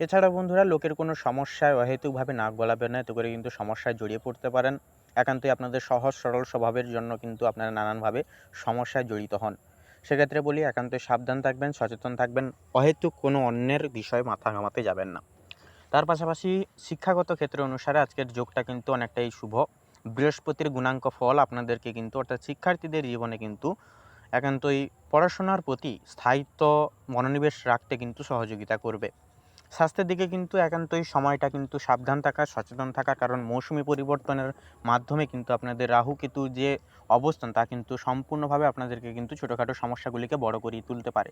এছাড়া বন্ধুরা, লোকের কোনো সমস্যায় অহেতুকভাবে নাক গলাবেন না, এতে করে কিন্তু সমস্যায় জড়িয়ে পড়তে পারেন। একান্তই আপনাদের সহজ সরল স্বভাবের জন্য কিন্তু আপনারা নানানভাবে সমস্যায় জড়িত হন। সেক্ষেত্রে বলি, একান্তই সাবধান থাকবেন, সচেতন থাকবেন, অহেতুক কোনো অন্যের বিষয়ে মাথা ঘামাতে যাবেন না। তার পাশাপাশি শিক্ষাগত ক্ষেত্র অনুসারে আজকের যোগটা কিন্তু অনেকটাই শুভ। বৃহস্পতির গুণাঙ্ক ফল আপনাদেরকে কিন্তু, অর্থাৎ শিক্ষার্থীদের জীবনে কিন্তু একান্তই পড়াশোনার প্রতি স্থায়িত্ব মনোনিবেশ রাখতে কিন্তু সহযোগিতা করবে। স্বাস্থ্যের দিকে কিন্তু একান্তই সময়টা কিন্তু সাবধান থাকা, সচেতন থাকা, কারণ মৌসুমি পরিবর্তনের মাধ্যমে কিন্তু আপনাদের রাহু কেতু যে অবস্থান, তা কিন্তু সম্পূর্ণভাবে আপনাদেরকে কিন্তু ছোটোখাটো সমস্যাগুলিকে বড় করিয়ে তুলতে পারে।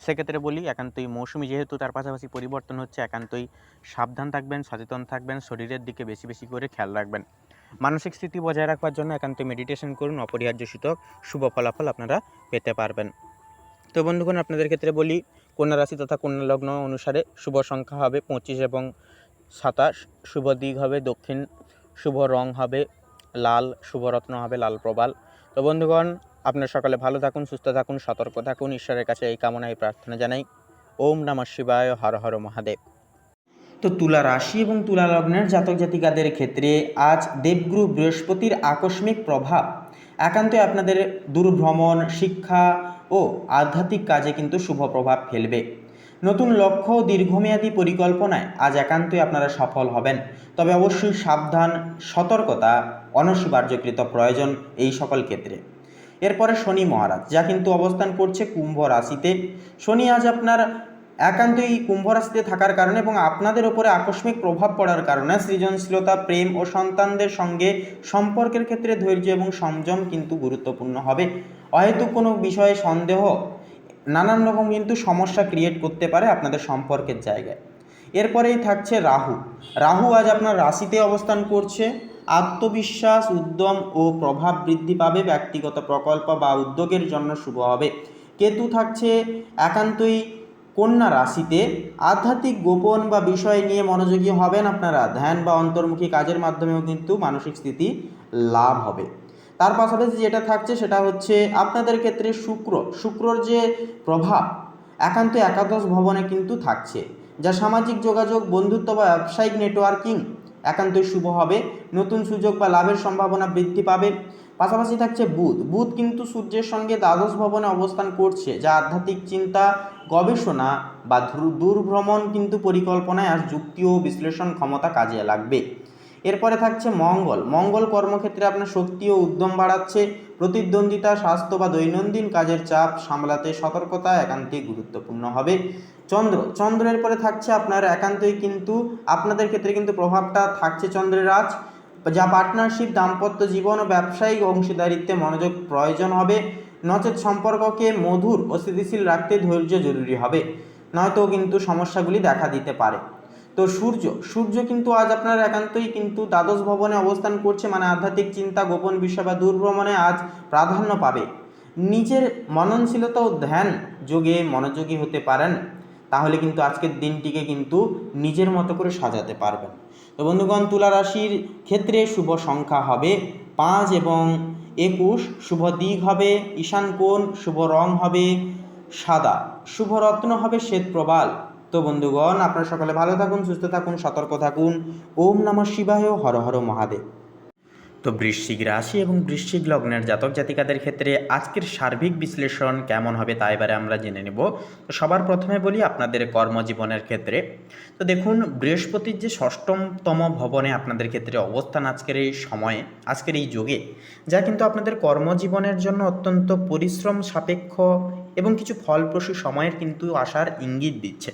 সেক্ষেত্রে বলি, একান্তই মৌসুমি যেহেতু তার পাশাপাশি পরিবর্তন হচ্ছে, একান্তই সাবধান থাকবেন, সচেতন থাকবেন, শরীরের দিকে বেশি বেশি করে খেয়াল রাখবেন। মানসিক স্থিতি বজায় রাখবার জন্য একান্তই মেডিটেশন করুন, অপরিহার্য সূচক শুভ ফলাফল আপনারা পেতে পারবেন। তো বন্ধুগণ, আপনাদের ক্ষেত্রে বলি, কন্যা রাশি তথা কন্যা লগ্ন অনুসারে শুভ সংখ্যা হবে 25 এবং 27। শুভ দিক হবে দক্ষিণ। শুভ রং হবে লাল। শুভ রত্ন হবে লাল প্রবাল। তো বন্ধুগণ, আপনারা সকালে ভালো থাকুন, সুস্থ থাকুন, সতর্ক থাকুন, ঈশ্বরের কাছে এই কামনায় প্রার্থনা জানাই। ওম নমঃ শিবায়, হর হর মহাদেব। তো তুলা রাশি এবং তুলা লগ্নের জাতক জাতিকাদের ক্ষেত্রে আজ দেবগুরু বৃহস্পতির আকস্মিক প্রভাব একান্তই আপনাদের দূরভ্রমণ, শিক্ষা ও আধ্যাত্মিক কাজে কিন্তু শুভ প্রভাব ফেলবে। নতুন লক্ষ্য ও দীর্ঘমেয়াদী পরিকল্পনায় আজ একান্তই আপনারা সফল হবেন, তবে অবশ্যই সাবধান, সতর্কতা অনস্বীকার্যকৃত প্রয়োজন এই সকল ক্ষেত্রে। এরপরে শনি মহারাজ, যা কিন্তু অবস্থান করছে কুম্ভ রাশিতে। শনি আজ আপনার একান্তই কুম্ভ রাশিতে থাকার কারণে এবং আপনাদের ওপরে আকস্মিক প্রভাব পড়ার কারণে সৃজনশীলতা, প্রেম ও সন্তানদের সঙ্গে সম্পর্কের ক্ষেত্রে ধৈর্য এবং সংযম কিন্তু গুরুত্বপূর্ণ হবে। অহেতুক কোনো বিষয়ে সন্দেহ নানান রকম কিন্তু সমস্যা ক্রিয়েট করতে পারে আপনাদের সম্পর্কের জায়গায়। এরপরেই থাকছে রাহু। রাহু আজ আপনার রাশিতে অবস্থান করছে। আত্মবিশ্বাস, উদ্যম ও প্রভাব বৃদ্ধি পাবে, ব্যক্তিগত প্রকল্প বা উদ্যোগের জন্য শুভ হবে। কেতু থাকছে একান্তই কন্যা রাশিতে। আধ্যাত্মিক গোপন বা বিষয় নিয়ে মনোযোগী হবেন আপনারা। ধ্যান বা অন্তর্মুখী কাজের মাধ্যমেও কিন্তু মানসিক স্থিতি লাভ হবে। তার পাশাপাশি যেটা থাকছে সেটা হচ্ছে আপনাদের ক্ষেত্রে শুক্রর যে প্রভাব একান্ত একাদশ ভবনে কিন্তু থাকছে, যা সামাজিক যোগাযোগ, বন্ধুত্ব বা ব্যবসায়িক নেটওয়ার্কিং একান্তই শুভ হবে। নতুন সুযোগ বা লাভের সম্ভাবনা বৃদ্ধি পাবে। পাশাপাশি থাকছে বুধ কিন্তু সূর্যের সঙ্গে দ্বাদশ ভবনে অবস্থান করছে, যা আধ্যাত্মিক চিন্তা, গবেষণা বা দূরভ্রমণ কিন্তু পরিকল্পনায় আর যুক্তি ও বিশ্লেষণ ক্ষমতা কাজে লাগবে। এরপরে থাকছে মঙ্গল কর্মক্ষেত্রে আপনার শক্তি ও উদ্যম বাড়াচ্ছে। প্রতিদ্বন্দ্বিতা, স্বাস্থ্য বা দৈনন্দিন কাজের চাপ সামলাতে সতর্কতা একান্তই গুরুত্বপূর্ণ হবে। চন্দ্রের পরে থাকছে আপনার একান্তই কিন্তু আপনাদের ক্ষেত্রে কিন্তু প্রভাবটা থাকছে চন্দ্রের আজ, যা পার্টনারশিপ, দাম্পত্য জীবন ও ব্যবসায়িক অংশীদারিত্বে মনোযোগ প্রয়োজন হবে। নচেত সম্পর্ককে মধুর ও স্থিতিশীল রাখতে ধৈর্য জরুরি হবে, নয়তো কিন্তু সমস্যাগুলি দেখা দিতে পারে। তো সূর্য কিন্তু আজ আপনার একান্তই কিন্তু দ্বাদশ ভবনে অবস্থান করছে, মানে আধ্যাত্মিক চিন্তা, গোপন বিষয় বা দূরভ্রমণে আজ প্রাধান্য পাবে। নিজের মননশীলতা ও ধ্যান যোগে মনোযোগী হতে পারেন, তাহলে কিন্তু আজকের দিনটিকে কিন্তু নিজের মতো করে সাজাতে পারবেন। তো বন্ধুগণ, তুলা রাশির ক্ষেত্রে শুভ সংখ্যা হবে 5 এবং 21, শুভ দিক হবে ঈশান কোণ, শুভ রং হবে সাদা, শুভ রত্ন হবে শ্বেত প্রবাল। তো বন্ধুগণ, আপনারা সকলে ভালো থাকুন, সুস্থ থাকুন, সতর্ক থাকুন। ওম নমঃ শিবায়, হর হর মহাদেব। তো বৃশ্চিক রাশি এবং বৃশ্চিক লগ্নের জাতক জাতিকাদের ক্ষেত্রে আজকের সার্বিক বিশ্লেষণ কেমন হবে তা এবারে আমরা জেনে নেব। তো সবার প্রথমে বলি আপনাদের কর্মজীবনের ক্ষেত্রে। তো দেখুন, বৃহস্পতির যে ষষ্ঠতম ভবনে আপনাদের ক্ষেত্রে অবস্থান আজকের এই সময়ে, আজকের এই যুগে, যা কিন্তু আপনাদের কর্মজীবনের জন্য অত্যন্ত পরিশ্রম সাপেক্ষ এবং কিছু ফলপ্রসূ সময়ের কিন্তু আসার ইঙ্গিত দিচ্ছে।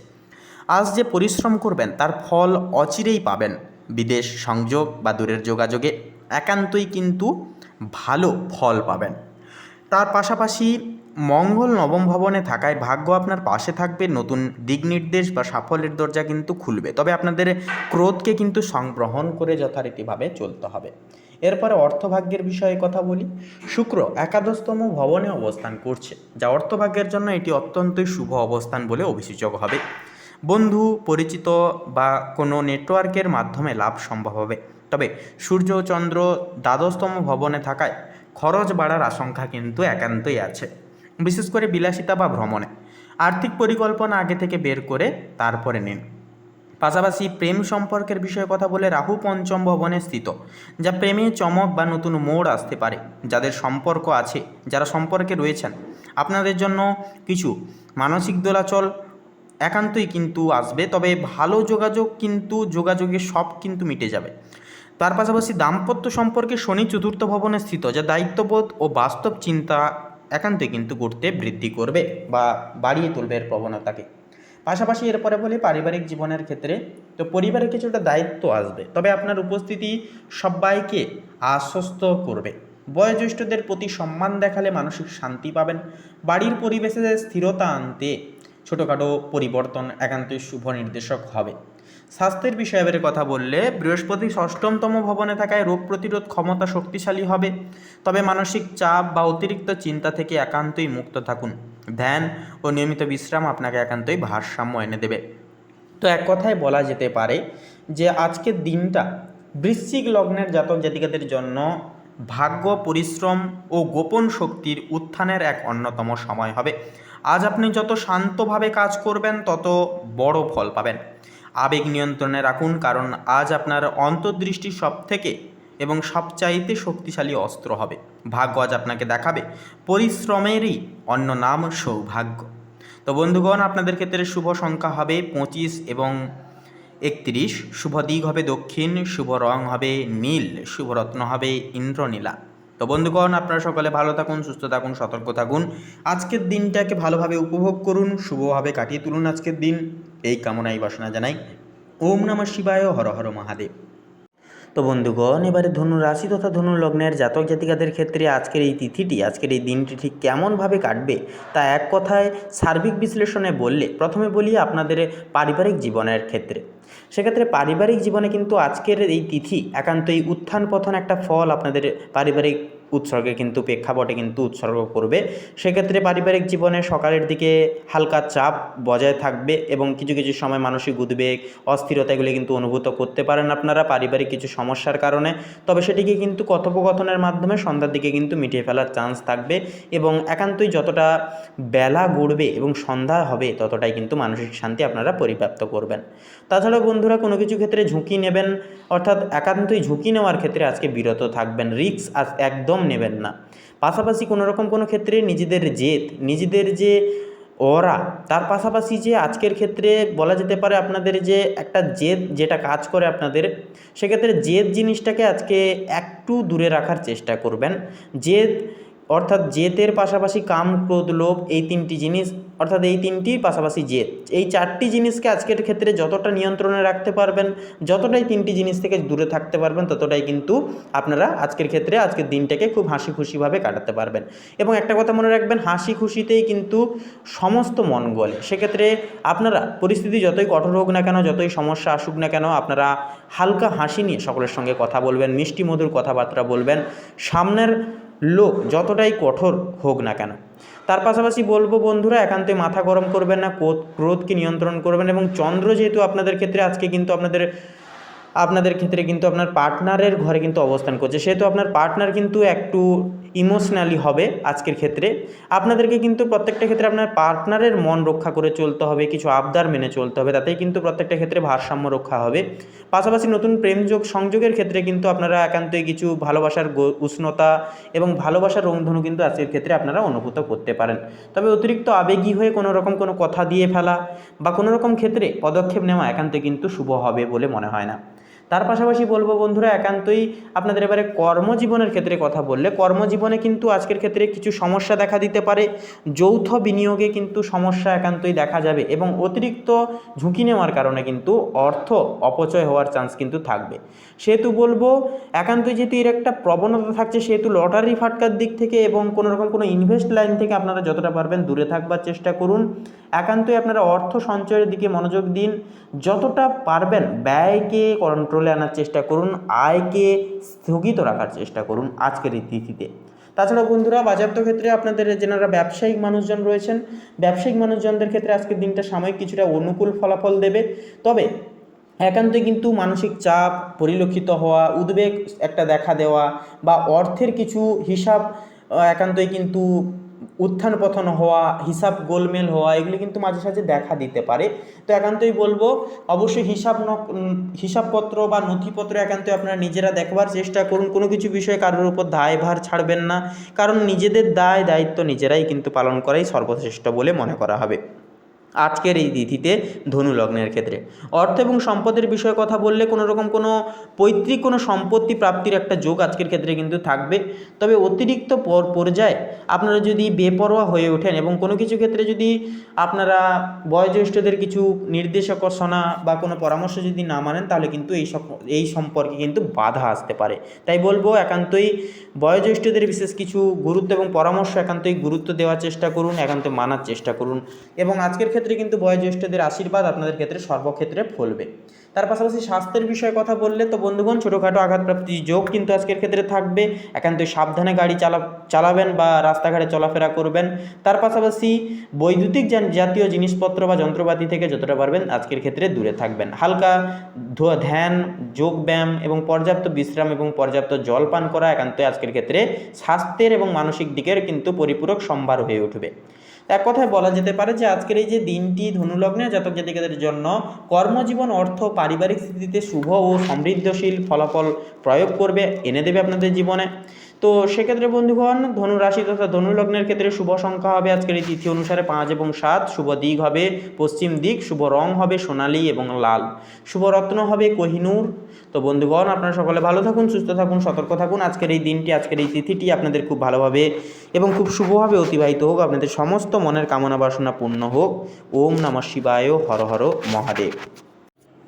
আজ যে পরিশ্রম করবেন তার ফল অচিরেই পাবেন। বিদেশ সংযোগ বা দূরের যোগাযোগে একান্তই কিন্তু ভালো ফল পাবেন। তার পাশাপাশি মঙ্গল নবম ভবনে থাকায় ভাগ্য আপনার পাশে থাকবে। নতুন দিক নির্দেশ বা সাফল্যের দরজা কিন্তু খুলবে, তবে আপনাদের ক্রোধকে কিন্তু সংগ্রহণ করে যথারীতিভাবে চলতে হবে। এরপরে অর্থভাগ্যের বিষয়ে কথা বলি। শুক্র একাদশতম ভবনে অবস্থান করছে, যা অর্থভাগ্যের জন্য এটি অত্যন্তই শুভ অবস্থান বলে অভিযোগ হবে। বন্ধু, পরিচিত বা কোনো নেটওয়ার্কের মাধ্যমে লাভ সম্ভব হবে, তবে সূর্য ও চন্দ্র দ্বাদশতম ভবনে থাকায় খরচ বাড়ার আশঙ্কা কিন্তু একান্তই আছে, বিশেষ করে বিলাসিতা বা ভ্রমণে। আর্থিক পরিকল্পনা আগে থেকে বের করে তারপরে নিন। পাশাপাশি প্রেম সম্পর্কের বিষয়ে কথা বলে রাহু পঞ্চম ভবনে স্থিত, যা প্রেমে চমক বা নতুন মোড় আসতে পারে। যাদের সম্পর্ক আছে, যারা সম্পর্কে রয়েছেন, আপনাদের জন্য কিছু মানসিক দোলাচল একান্তই কিন্তু আসবে, তবে ভালো যোগাযোগে সব কিন্তু মিটে যাবে। তার পাশাপাশি দাম্পত্য সম্পর্কে শনি চতুর্থ ভবনে স্থিত, যা দায়িত্ববোধ ও বাস্তব চিন্তা একান্তই কিন্তু করতে বৃদ্ধি করবে বা বাড়িয়ে তুলবে এর প্রবণতাকে। পাশাপাশি এরপরে বলি পারিবারিক জীবনের ক্ষেত্রে। তো পরিবারে কিছুটা দায়িত্ব আসবে, তবে আপনার উপস্থিতি সবাইকে আশ্বস্ত করবে। বয়োজ্যেষ্ঠদের প্রতি সম্মান দেখালে মানসিক শান্তি পাবেন। বাড়ির পরিবেশে স্থিরতা আনতে ছোটোখাটো পরিবর্তন একান্তই শুভ নির্দেশক হবে। স্বাস্থ্যের বিষয়ে এবারে কথা বললে, বৃহস্পতি ষষ্ঠমতম ভবনে থাকায় রোগ প্রতিরোধ ক্ষমতা শক্তিশালী হবে, তবে মানসিক চাপ বা অতিরিক্ত চিন্তা থেকে একান্তই মুক্ত থাকুন। ধ্যান ও নিয়মিত বিশ্রাম আপনাকে একান্তই ভারসাম্য এনে দেবে। তো এক কথায় বলা যেতে পারে যে আজকের দিনটা বৃশ্চিক লগ্নের জাতক জাতিকাদের জন্য ভাগ্য, পরিশ্রম ও গোপন শক্তির উত্থানের এক অন্যতম সময় হবে। আজ আপনি যত শান্তভাবে কাজ করবেন তত বড় ফল পাবেন। আবেগ নিয়ন্ত্রণে রাখুন, কারণ আজ আপনার অন্তর্দৃষ্টি সবথেকে এবং সবচাইতে শক্তিশালী অস্ত্র হবে। ভাগ্য আজ আপনাকে দেখাবে পরিশ্রমেরই অন্য নাম সৌভাগ্য। তো বন্ধুগণ, আপনাদের ক্ষেত্রে শুভ সংখ্যা হবে 25 এবং 31, শুভ দিক হবে দক্ষিণ, শুভ রং হবে নীল, শুভ রত্ন হবে ইন্দ্রনীলা। তো বন্ধুগণ, আপনারা সকলে ভালো থাকুন, সুস্থ থাকুন, সতর্ক থাকুন, আজকের দিনটাকে ভালোভাবে উপভোগ করুন, শুভভাবে কাটিয়ে তুলুন আজকের দিন, এই কামনাই বাসনা জানাই। ওম নমঃ শিবায়, হর হর মহাদেব। তো বন্ধুগণ, এবারে ধনু রাশি তথা ধনু লগ্নের জাতক জাতিকাদের ক্ষেত্রে আজকের এই তিথিটি, আজকের এই দিনটি ঠিক কেমনভাবে কাটবে তা এক কথায় সার্বিক বিশ্লেষণে বললে প্রথমে বলি আপনাদের পারিবারিক জীবনের ক্ষেত্রে। সেক্ষেত্রে পারিবারিক জীবনে কিন্তু আজকের এই তিথি একান্তই উত্থান পতন একটা ফল আপনাদের পারিবারিক উৎসর্গে কিন্তু প্রেক্ষাপটে কিন্তু উৎসর্গ করবে। সেক্ষেত্রে পারিবারিক জীবনে সকালের দিকে হালকা চাপ বজায় থাকবে এবং কিছু কিছু সময় মানসিক উদ্বেগ, অস্থিরতা এগুলি কিন্তু অনুভূত করতে পারেন আপনারা পারিবারিক কিছু সমস্যার কারণে। তবে সেটিকে কিন্তু কথোপকথনের মাধ্যমে সন্ধ্যার দিকে কিন্তু মিটিয়ে ফেলার চান্স থাকবে এবং একান্তই যতটা বেলা গড়বে এবং সন্ধ্যা হবে ততটাই কিন্তু মানসিক শান্তি আপনারা পরিপ্রাপ্ত করবেন। তাছাড়া বন্ধুরা, কোনো কিছু ক্ষেত্রে ঝুঁকি নেবেন, অর্থাৎ একান্তই ঝুঁকি নেওয়ার ক্ষেত্রে আজকে বিরত থাকবেন, রিস্ক একদম নেবেন না। পাশাপাশি কোনোরকম কোনো ক্ষেত্রে নিজেদের জেদ, নিজেদের যে ওরা, তার পাশাপাশি যে আজকের ক্ষেত্রে বলা যেতে পারে আপনাদের যে একটা জেদ যেটা কাজ করে আপনাদের, সেক্ষেত্রে জেদ জিনিসটাকে আজকে একটু দূরে রাখার চেষ্টা করবেন। জেদ অর্থাৎ জেদের পাশাপাশি কাম, ক্রোধ, লোভ, এই তিনটি জিনিস, অর্থাৎ এই তিনটির পাশাপাশি জেদ, এই চারটি জিনিসকে আজকের ক্ষেত্রে যতটা নিয়ন্ত্রণে রাখতে পারবেন, যতটাই তিনটি জিনিস থেকে দূরে থাকতে পারবেন, ততটাই কিন্তু আপনারা আজকের ক্ষেত্রে আজকের দিনটাকে খুব হাসি খুশিভাবে কাটাতে পারবেন। এবং একটা কথা মনে রাখবেন, হাসি খুশিতেই কিন্তু সমস্ত মঙ্গল। সেক্ষেত্রে আপনারা পরিস্থিতি যতই কঠোর হোক না কেন, যতই সমস্যা আসুক না কেন, আপনারা হালকা হাসি নিয়ে সকলের সঙ্গে কথা বলবেন, মিষ্টি মধুর কথাবার্তা বলবেন, সামনের লোক যতটাই কঠোর হোক না কেন। তার পাশাপাশি বলবো বন্ধুরা, একান্তই মাথা গরম করবেন না, ক্রোধকে নিয়ন্ত্রণ করবেন। এবং চন্দ্র যেহেতু আপনাদের ক্ষেত্রে আজকে কিন্তু আপনাদের ক্ষেত্রে কিন্তু আপনার পার্টনারের ঘরে কিন্তু অবস্থান করছে, সেহেতু আপনার পার্টনার কিন্তু একটু ইমোশনালি হবে আজকের ক্ষেত্রে। আপনাদেরকে কিন্তু প্রত্যেকটা ক্ষেত্রে আপনার পার্টনারের মন রক্ষা করে চলতে হবে, কিছু আবদার মেনে চলতে হবে, তাতেই কিন্তু প্রত্যেকটা ক্ষেত্রে ভারসাম্য রক্ষা হবে। পাশাপাশি নতুন সংযোগের ক্ষেত্রে কিন্তু আপনারা একান্তই কিছু ভালোবাসার উষ্ণতা এবং ভালোবাসার রংধনু কিন্তু আজকের ক্ষেত্রে আপনারা অনুভূত করতে পারেন। তবে অতিরিক্ত আবেগী হয়ে কোনো রকম কোনো কথা দিয়ে ফেলা বা কোনো রকম ক্ষেত্রে পদক্ষেপ নেওয়া একান্তই কিন্তু শুভ হবে বলে মনে হয় না। তার পাশাপাশি বলবো বন্ধুরা, একান্তই আপনাদের এবারে কর্মজীবনের ক্ষেত্রে কথা বললে, কর্মজীবনে কিন্তু আজকের ক্ষেত্রে কিছু সমস্যা দেখা দিতে পারে। যৌথ বিনিয়োগে কিন্তু সমস্যা একান্তই দেখা যাবে এবং অতিরিক্ত ঝুঁকি নেওয়ার কারণে কিন্তু অর্থ অপচয় হওয়ার চান্স কিন্তু থাকবে। সেহেতু বলবো, একান্তই যেহেতু এর একটা প্রবণতা থাকছে, সেহেতু লটারি ফাটকার দিক থেকে এবং কোনো রকম কোনো ইনভেস্ট লাইন থেকে আপনারা যতটা পারবেন দূরে থাকবার চেষ্টা করুন। একান্তই আপনারা অর্থ সঞ্চয়ের দিকে মনোযোগ দিন, যতটা পারবেন ব্যয়কে কন্ট্রোলে আনার চেষ্টা করুন, আয়কে স্থগিত রাখার চেষ্টা করুন আজকের এই তিথিতে। তাছাড়া বন্ধুরা, বাজাপ্ত ক্ষেত্রে আপনাদের যেনারা ব্যবসায়িক মানুষজন রয়েছেন, ব্যবসায়িক মানুষজনদের ক্ষেত্রে আজকের দিনটা সাময়িক কিছুটা অনুকূল ফলাফল দেবে। তবে একান্তই কিন্তু মানসিক চাপ পরিলক্ষিত হওয়া, উদ্বেগ একটা দেখা দেওয়া বা অর্থের কিছু হিসাব একান্তই কিন্তু উত্থান পতন হওয়া, হিসাব গোলমেল হওয়া, এগুলি কিন্তু মাঝে সাঝে দেখা দিতে পারে। তো একান্তই বলবো, অবশ্যই হিসাবপত্র বা নথিপত্র একান্তই আপনারা নিজেরা দেখবার চেষ্টা করুন। কোনো কিছু বিষয়ে কারোর উপর দায়ভার ছাড়বেন না, কারণ নিজেদের দায়িত্ব নিজেরাই কিন্তু পালন করাই সর্বশ্রেষ্ঠ বলে মনে করা হবে আজকের এই তিথিতে ধনু লগ্নের ক্ষেত্রে। অর্থ এবং সম্পদের বিষয়ে কথা বললে, কোনো রকম কোনো পৈতৃক কোনো সম্পত্তি প্রাপ্তির একটা যোগ আজকের ক্ষেত্রে কিন্তু থাকবে। তবে অতিরিক্ত পর্যায়ে আপনারা যদি বেপরোয়া হয়ে ওঠেন এবং কোনো কিছু ক্ষেত্রে যদি আপনারা বয়োজ্যেষ্ঠদের কিছু নির্দেশনা বা কোনো পরামর্শ যদি না মানেন, তাহলে কিন্তু এই সম্পর্কে কিন্তু বাধা আসতে পারে। তাই বলবো, একান্তই বয়োজ্যেষ্ঠদের বিশেষ কিছু গুরুত্ব এবং পরামর্শ একান্তই গুরুত্ব দেওয়ার চেষ্টা করুন, একান্ত মানার চেষ্টা করুন। এবং আজকের ক্ষেত্রে কিন্তু বয়োজ্যেষ্ঠদের আশীর্বাদ আপনাদের ক্ষেত্রে সর্বক্ষেত্রে ফলবে। তার পাশাপাশি স্বাস্থ্যের বিষয়ে কথা বললে তো বন্ধুগণ, ছোটোখাটো আঘাতপ্রাপ্তির যোগ কিন্তু আজকের ক্ষেত্রে থাকবে। একান্তই সাবধানে গাড়ি চালাবেন বা রাস্তাঘাটে চলাফেরা করবেন। তার পাশাপাশি বৈদ্যুতিক জাতীয় জিনিসপত্র বা যন্ত্রপাতি থেকে যতটা পারবেন আজকের ক্ষেত্রে দূরে থাকবেন। হালকা ধ্যান, যোগব্যায়াম এবং পর্যাপ্ত বিশ্রাম এবং পর্যাপ্ত জল পান করা একান্তই আজকের ক্ষেত্রে স্বাস্থ্যের এবং মানসিক দিকের কিন্তু পরিপূরক সম্ভার হয়ে উঠবে। এক কথায় বলা যেতে পারে যে আজকের এই যে দিনটি ধনুলগ্নে জাতক জাতিকাদের জন্য কর্মজীবন, অর্থ, পারিবারিক স্থিতিতে শুভ ও সমৃদ্ধশীল ফলাফল প্রয়োগ করবে, এনে দেবে আপনাদের জীবনে। তো সেক্ষেত্রে বন্ধুগণ ধনু রাশি তথা ধনু লগ্নের ক্ষেত্রে শুভ সংখ্যা হবে আজকের এই তিথি অনুসারে 5 এবং 7, শুভ দিক হবে পশ্চিম দিক, শুভ রং হবে সোনালী এবং লাল, শুভ রত্ন হবে কোহিনূর। তো বন্ধুগণ আপনারা সকলে ভালো থাকুন, সুস্থ থাকুন, সতর্ক থাকুন। আজকের এই দিনটি, আজকের এই তিথিটি আপনাদের খুব ভালোভাবে এবং খুব শুভভাবে অতিবাহিত হোক, আপনাদের সমস্ত মনের কামনা বাসনা পূর্ণ হোক। ওম নমঃ শিবায়, হর হর মহাদেব।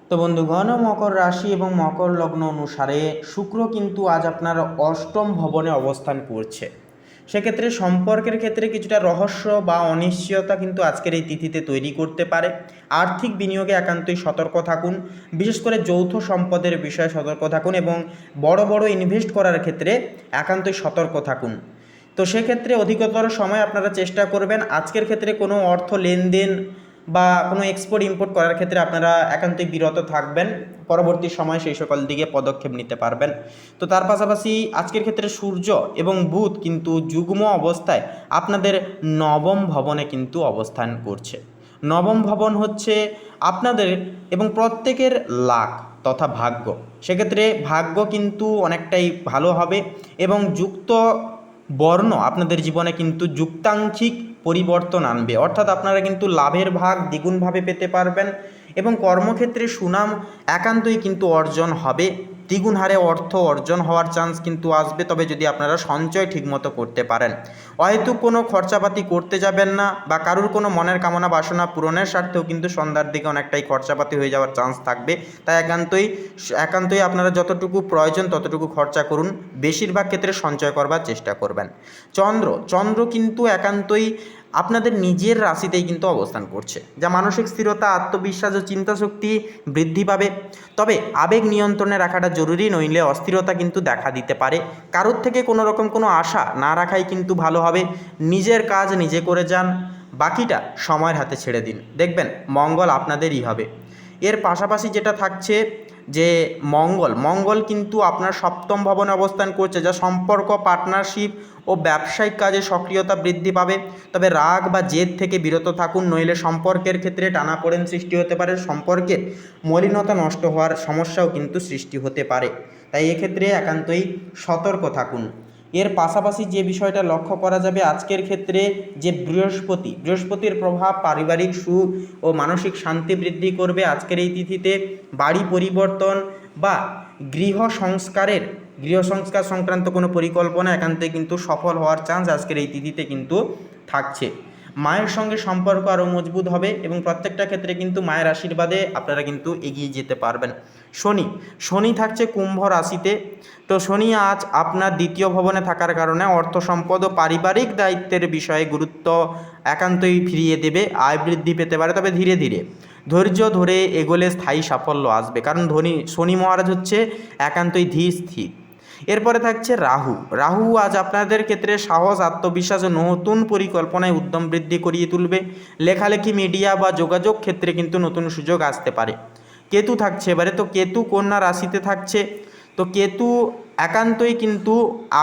তো বন্ধুগণ মকর রাশি এবং মকর লগ্ন অনুসারে শুক্র কিন্তু আজ আপনার অষ্টম ভবনে অবস্থান করছে। সেক্ষেত্রে সম্পর্কের ক্ষেত্রে কিছুটা রহস্য বা অনিশ্চয়তা কিন্তু আজকের এই তিথিতে তৈরি করতে পারে। আর্থিক বিনিয়োগে একান্তই সতর্ক থাকুন, বিশেষ করে যৌথ সম্পদের বিষয়ে সতর্ক থাকুন এবং বড় বড় ইনভেস্ট করার ক্ষেত্রে একান্তই সতর্ক থাকুন। তো সেক্ষেত্রে অধিকতর সময় আপনারা চেষ্টা করবেন আজকের ক্ষেত্রে কোনো অর্থ লেনদেন বা কোনো এক্সপোর্ট ইম্পোর্ট করার ক্ষেত্রে আপনারা একান্তই বিরত থাকবেন, পরবর্তী সময় সেই সকল দিকে পদক্ষেপ নিতে পারবেন। তো তার পাশাপাশি আজকের ক্ষেত্রে সূর্য এবং বুধ কিন্তু যুগ্ম অবস্থায় আপনাদের নবম ভবনে কিন্তু অবস্থান করছে। নবম ভবন হচ্ছে আপনাদের এবং প্রত্যেকের লাক তথা ভাগ্য। সেক্ষেত্রে ভাগ্য কিন্তু অনেকটাই ভালো হবে এবং যুক্ত বর্ণ আপনাদের জীবনে কিন্তু যুক্তাঙ্কিক পরিবর্তন আনবে, অর্থাৎ আপনারা কিন্তু লাভের ভাগ দ্বিগুণভাবে পেতে পারবেন এবং কর্মক্ষেত্রে সুনাম একান্তই কিন্তু অর্জন হবে, দ্বিগুণ হারে অর্থ অর্জন হওয়ার চান্স কিন্তু আসবে, তবে যদি আপনারা সঞ্চয় ঠিকমতো করতে পারেন। হয়তো কোনো খরচাপাতি করতে যাবেন না বা কারুর কোনো মনের কামনা বাসনা পূরণের স্বার্থেও কিন্তু সন্ধ্যার দিকে অনেকটাই খরচাপাতি হয়ে যাওয়ার চান্স থাকবে। তাই একান্তই আপনারা যতটুকু প্রয়োজন ততটুকু খরচা করুন, বেশিরভাগ ক্ষেত্রে সঞ্চয় করবার চেষ্টা করবেন। চন্দ্র কিন্তু একান্তই আপনাদের নিজের রাশিতেই কিন্তু অবস্থান করছে, যা মানসিক স্থিরতা, আত্মবিশ্বাস ও চিন্তাশক্তি বৃদ্ধি পাবে। তবে আবেগ নিয়ন্ত্রণে রাখাটা জরুরি, নইলে অস্থিরতা কিন্তু দেখা দিতে পারে। কারোর থেকে কোনো রকম কোনো আশা না রাখাই কিন্তু ভালো হবে। নিজের কাজ নিজে করে যান, বাকিটা সময়ের হাতে ছেড়ে দিন, দেখবেন মঙ্গল আপনাদেরই হবে। এর পাশাপাশি যেটা থাকছে যে মঙ্গল কিন্তু আপনার সপ্তম ভবনে অবস্থান করছে, যা সম্পর্ক, পার্টনারশিপ ও ব্যবসায়িক কাজে সক্রিয়তা বৃদ্ধি পাবে। তবে রাগ বা জেদ থেকে বিরত থাকুন, নইলে সম্পর্কের ক্ষেত্রে টানাপোড়েন সৃষ্টি হতে পারে, সম্পর্কের মলিনতা নষ্ট হওয়ার সমস্যাও কিন্তু সৃষ্টি হতে পারে। তাই এক্ষেত্রে একান্তই সতর্ক থাকুন। এর পাশাপাশি যে বিষয়টা লক্ষ্য করা যাবে আজকের ক্ষেত্রে, যে বৃহস্পতির প্রভাব পারিবারিক সুখ ও মানসিক শান্তি বৃদ্ধি করবে আজকের এই তিথিতে। বাড়ি পরিবর্তন বা গৃহ সংস্কার সংক্রান্ত কোনো পরিকল্পনা একান্তই কিন্তু সফল হওয়ার চান্স আজকের এই তিথিতে কিন্তু থাকছে। মায়ের সঙ্গে সম্পর্ক আরও মজবুত হবে এবং প্রত্যেকটা ক্ষেত্রে কিন্তু মায়ের আশীর্বাদে আপনারা কিন্তু এগিয়ে যেতে পারবেন। শনি থাকছে কুম্ভ রাশিতে। তো শনি আজ আপনার দ্বিতীয় ভবনে থাকার কারণে অর্থ সম্পদ ও পারিবারিক দায়িত্বের বিষয়ে গুরুত্ব একান্তই ফিরিয়ে দেবে, আয় বৃদ্ধি পেতে পারে, তবে ধীরে ধীরে ধৈর্য ধরে এগোলে স্থায়ী সাফল্য আসবে, কারণ শনি মহারাজ হচ্ছে একান্তই ধীর স্থির। এরপরে থাকছে রাহু আজ আপনাদের ক্ষেত্রে সাহস, আত্মবিশ্বাস ও নতুন পরিকল্পনায় উদ্যম বৃদ্ধি করিয়ে তুলবে। লেখালেখি, মিডিয়া বা যোগাযোগ ক্ষেত্রে কিন্তু নতুন সুযোগ আসতে পারে। কেতু থাকছে এবারে, তো কেতু কন্যা রাশিতে থাকছে। তো কেতু একান্তই কিন্তু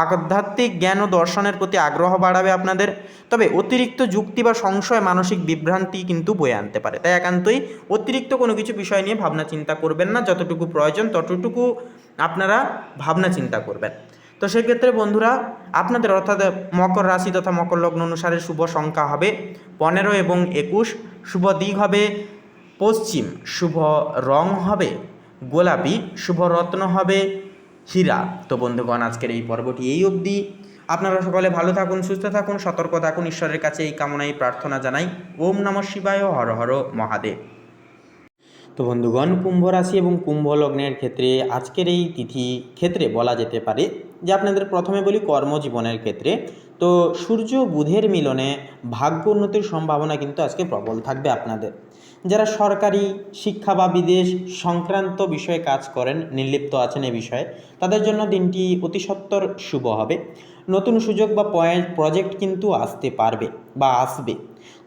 আধ্যাত্মিক জ্ঞান ও দর্শনের প্রতি আগ্রহ বাড়াবে আপনাদের, তবে অতিরিক্ত যুক্তি বা সংশয় মানসিক বিভ্রান্তি কিন্তু বয়ে আনতে পারে। তাই একান্তই অতিরিক্ত কোনো কিছু বিষয় নিয়ে ভাবনা চিন্তা করবেন না, যতটুকু প্রয়োজন ততটুকু আপনারা ভাবনা চিন্তা করবেন। তো সেক্ষেত্রে বন্ধুরা আপনাদের অর্থাৎ মকর রাশি তথা মকর লগ্ন অনুসারে শুভ সংখ্যা হবে 15 এবং 21, শুভ দিক হবে পশ্চিম, শুভ রং হবে গোলাপি, শুভ রত্ন হবে হীরা। তো বন্ধুগণ আজকের এই পর্বটি এই অবধি। আপনারা সকলে ভালো থাকুন, সুস্থ থাকুন, সতর্ক থাকুন, ঈশ্বরের কাছে এই কামনাই প্রার্থনা জানাই। ওম নমঃ শিবায়, হর হর মহাদেব। তো বন্ধুগণ কুম্ভ রাশি এবং কুম্ভ লগ্নের ক্ষেত্রে আজকের এই তিথি ক্ষেত্রে বলা যেতে পারে যে আপনাদের প্রথমে বলি কর্মজীবনের ক্ষেত্রে, তো সূর্য বুধের মিলনে ভাগ্য উন্নতির সম্ভাবনা কিন্তু আজকে প্রবল থাকবে আপনাদের। যারা সরকারি, শিক্ষা বা বিদেশ সংক্রান্ত বিষয়ে কাজ করেন, নির্লিপ্ত আছেন এ বিষয়ে, তাদের জন্য দিনটি অতি সত্বর শুভ হবে। নতুন সুযোগ বা প্রজেক্ট কিন্তু আসতে পারবে বা আসবে,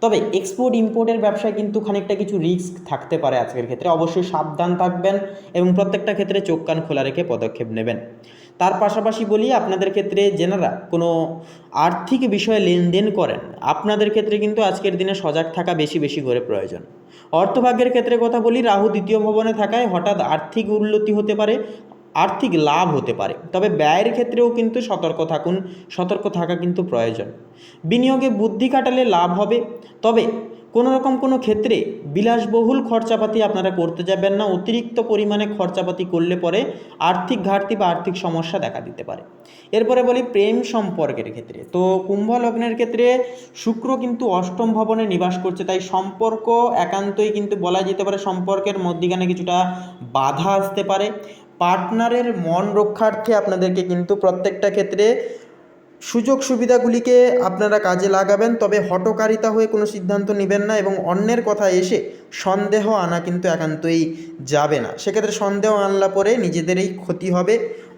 তবে এক্সপোর্ট ইম্পোর্টের ব্যবসায় কিন্তু খানিকটা কিছু রিস্ক থাকতে পারে আজকের ক্ষেত্রে। অবশ্যই সাবধান থাকবেন এবং প্রত্যেকটা ক্ষেত্রে চোখ কান খোলা রেখে পদক্ষেপ নেবেন। তার পাশাপাশি বলি আপনাদের ক্ষেত্রে যেনারা কোনো আর্থিক বিষয়ে লেনদেন করেন, আপনাদের ক্ষেত্রে কিন্তু আজকের দিনে সজাগ থাকা বেশি বেশি করে প্রয়োজন। অর্থভাগ্যের ক্ষেত্রে কথা বলি, রাহু দ্বিতীয় ভবনে থাকায় হঠাৎ আর্থিক উন্নতি হতে পারে, আর্থিক লাভ হতে পারে, তবে ব্যয়ের ক্ষেত্রেও কিন্তু সতর্ক থাকা কিন্তু প্রয়োজন। বিনিয়োগে বুদ্ধি খাটালে লাভ হবে, তবে কোনো ক্ষেত্রে বিলাসবহুল খরচাপাতি আপনারা করতে যাবেন না। অতিরিক্ত পরিমাণে খরচাপাতি করলে পরে আর্থিক ঘাটতি বা আর্থিক সমস্যা দেখা দিতে পারে। এরপরে বলি প্রেম সম্পর্কের ক্ষেত্রে। তো কুম্ভ লগ্নের ক্ষেত্রে শুক্র কিন্তু অষ্টম ভবনে নিবাস করছে, তাই সম্পর্ক একান্তই কিন্তু বলা যেতে পারে সম্পর্কের মধ্যিখানে কিছুটা বাধা আসতে পারে। পার্টনারের মন রক্ষার্থে আপনাদেরকে কিন্তু প্রত্যেকটা ক্ষেত্রে সুযোগ সুবিধাগুলিকে আপনারা কাজে লাগাবেন, তবে হঠকারিতা হয়ে কোনো সিদ্ধান্ত নেবেন না এবং অন্যের কথা এসে সন্দেহ আনা কিন্তু একান্তই যাবে না। সেক্ষেত্রে সন্দেহ আনলা পরে নিজেদেরই ক্ষতি হবে,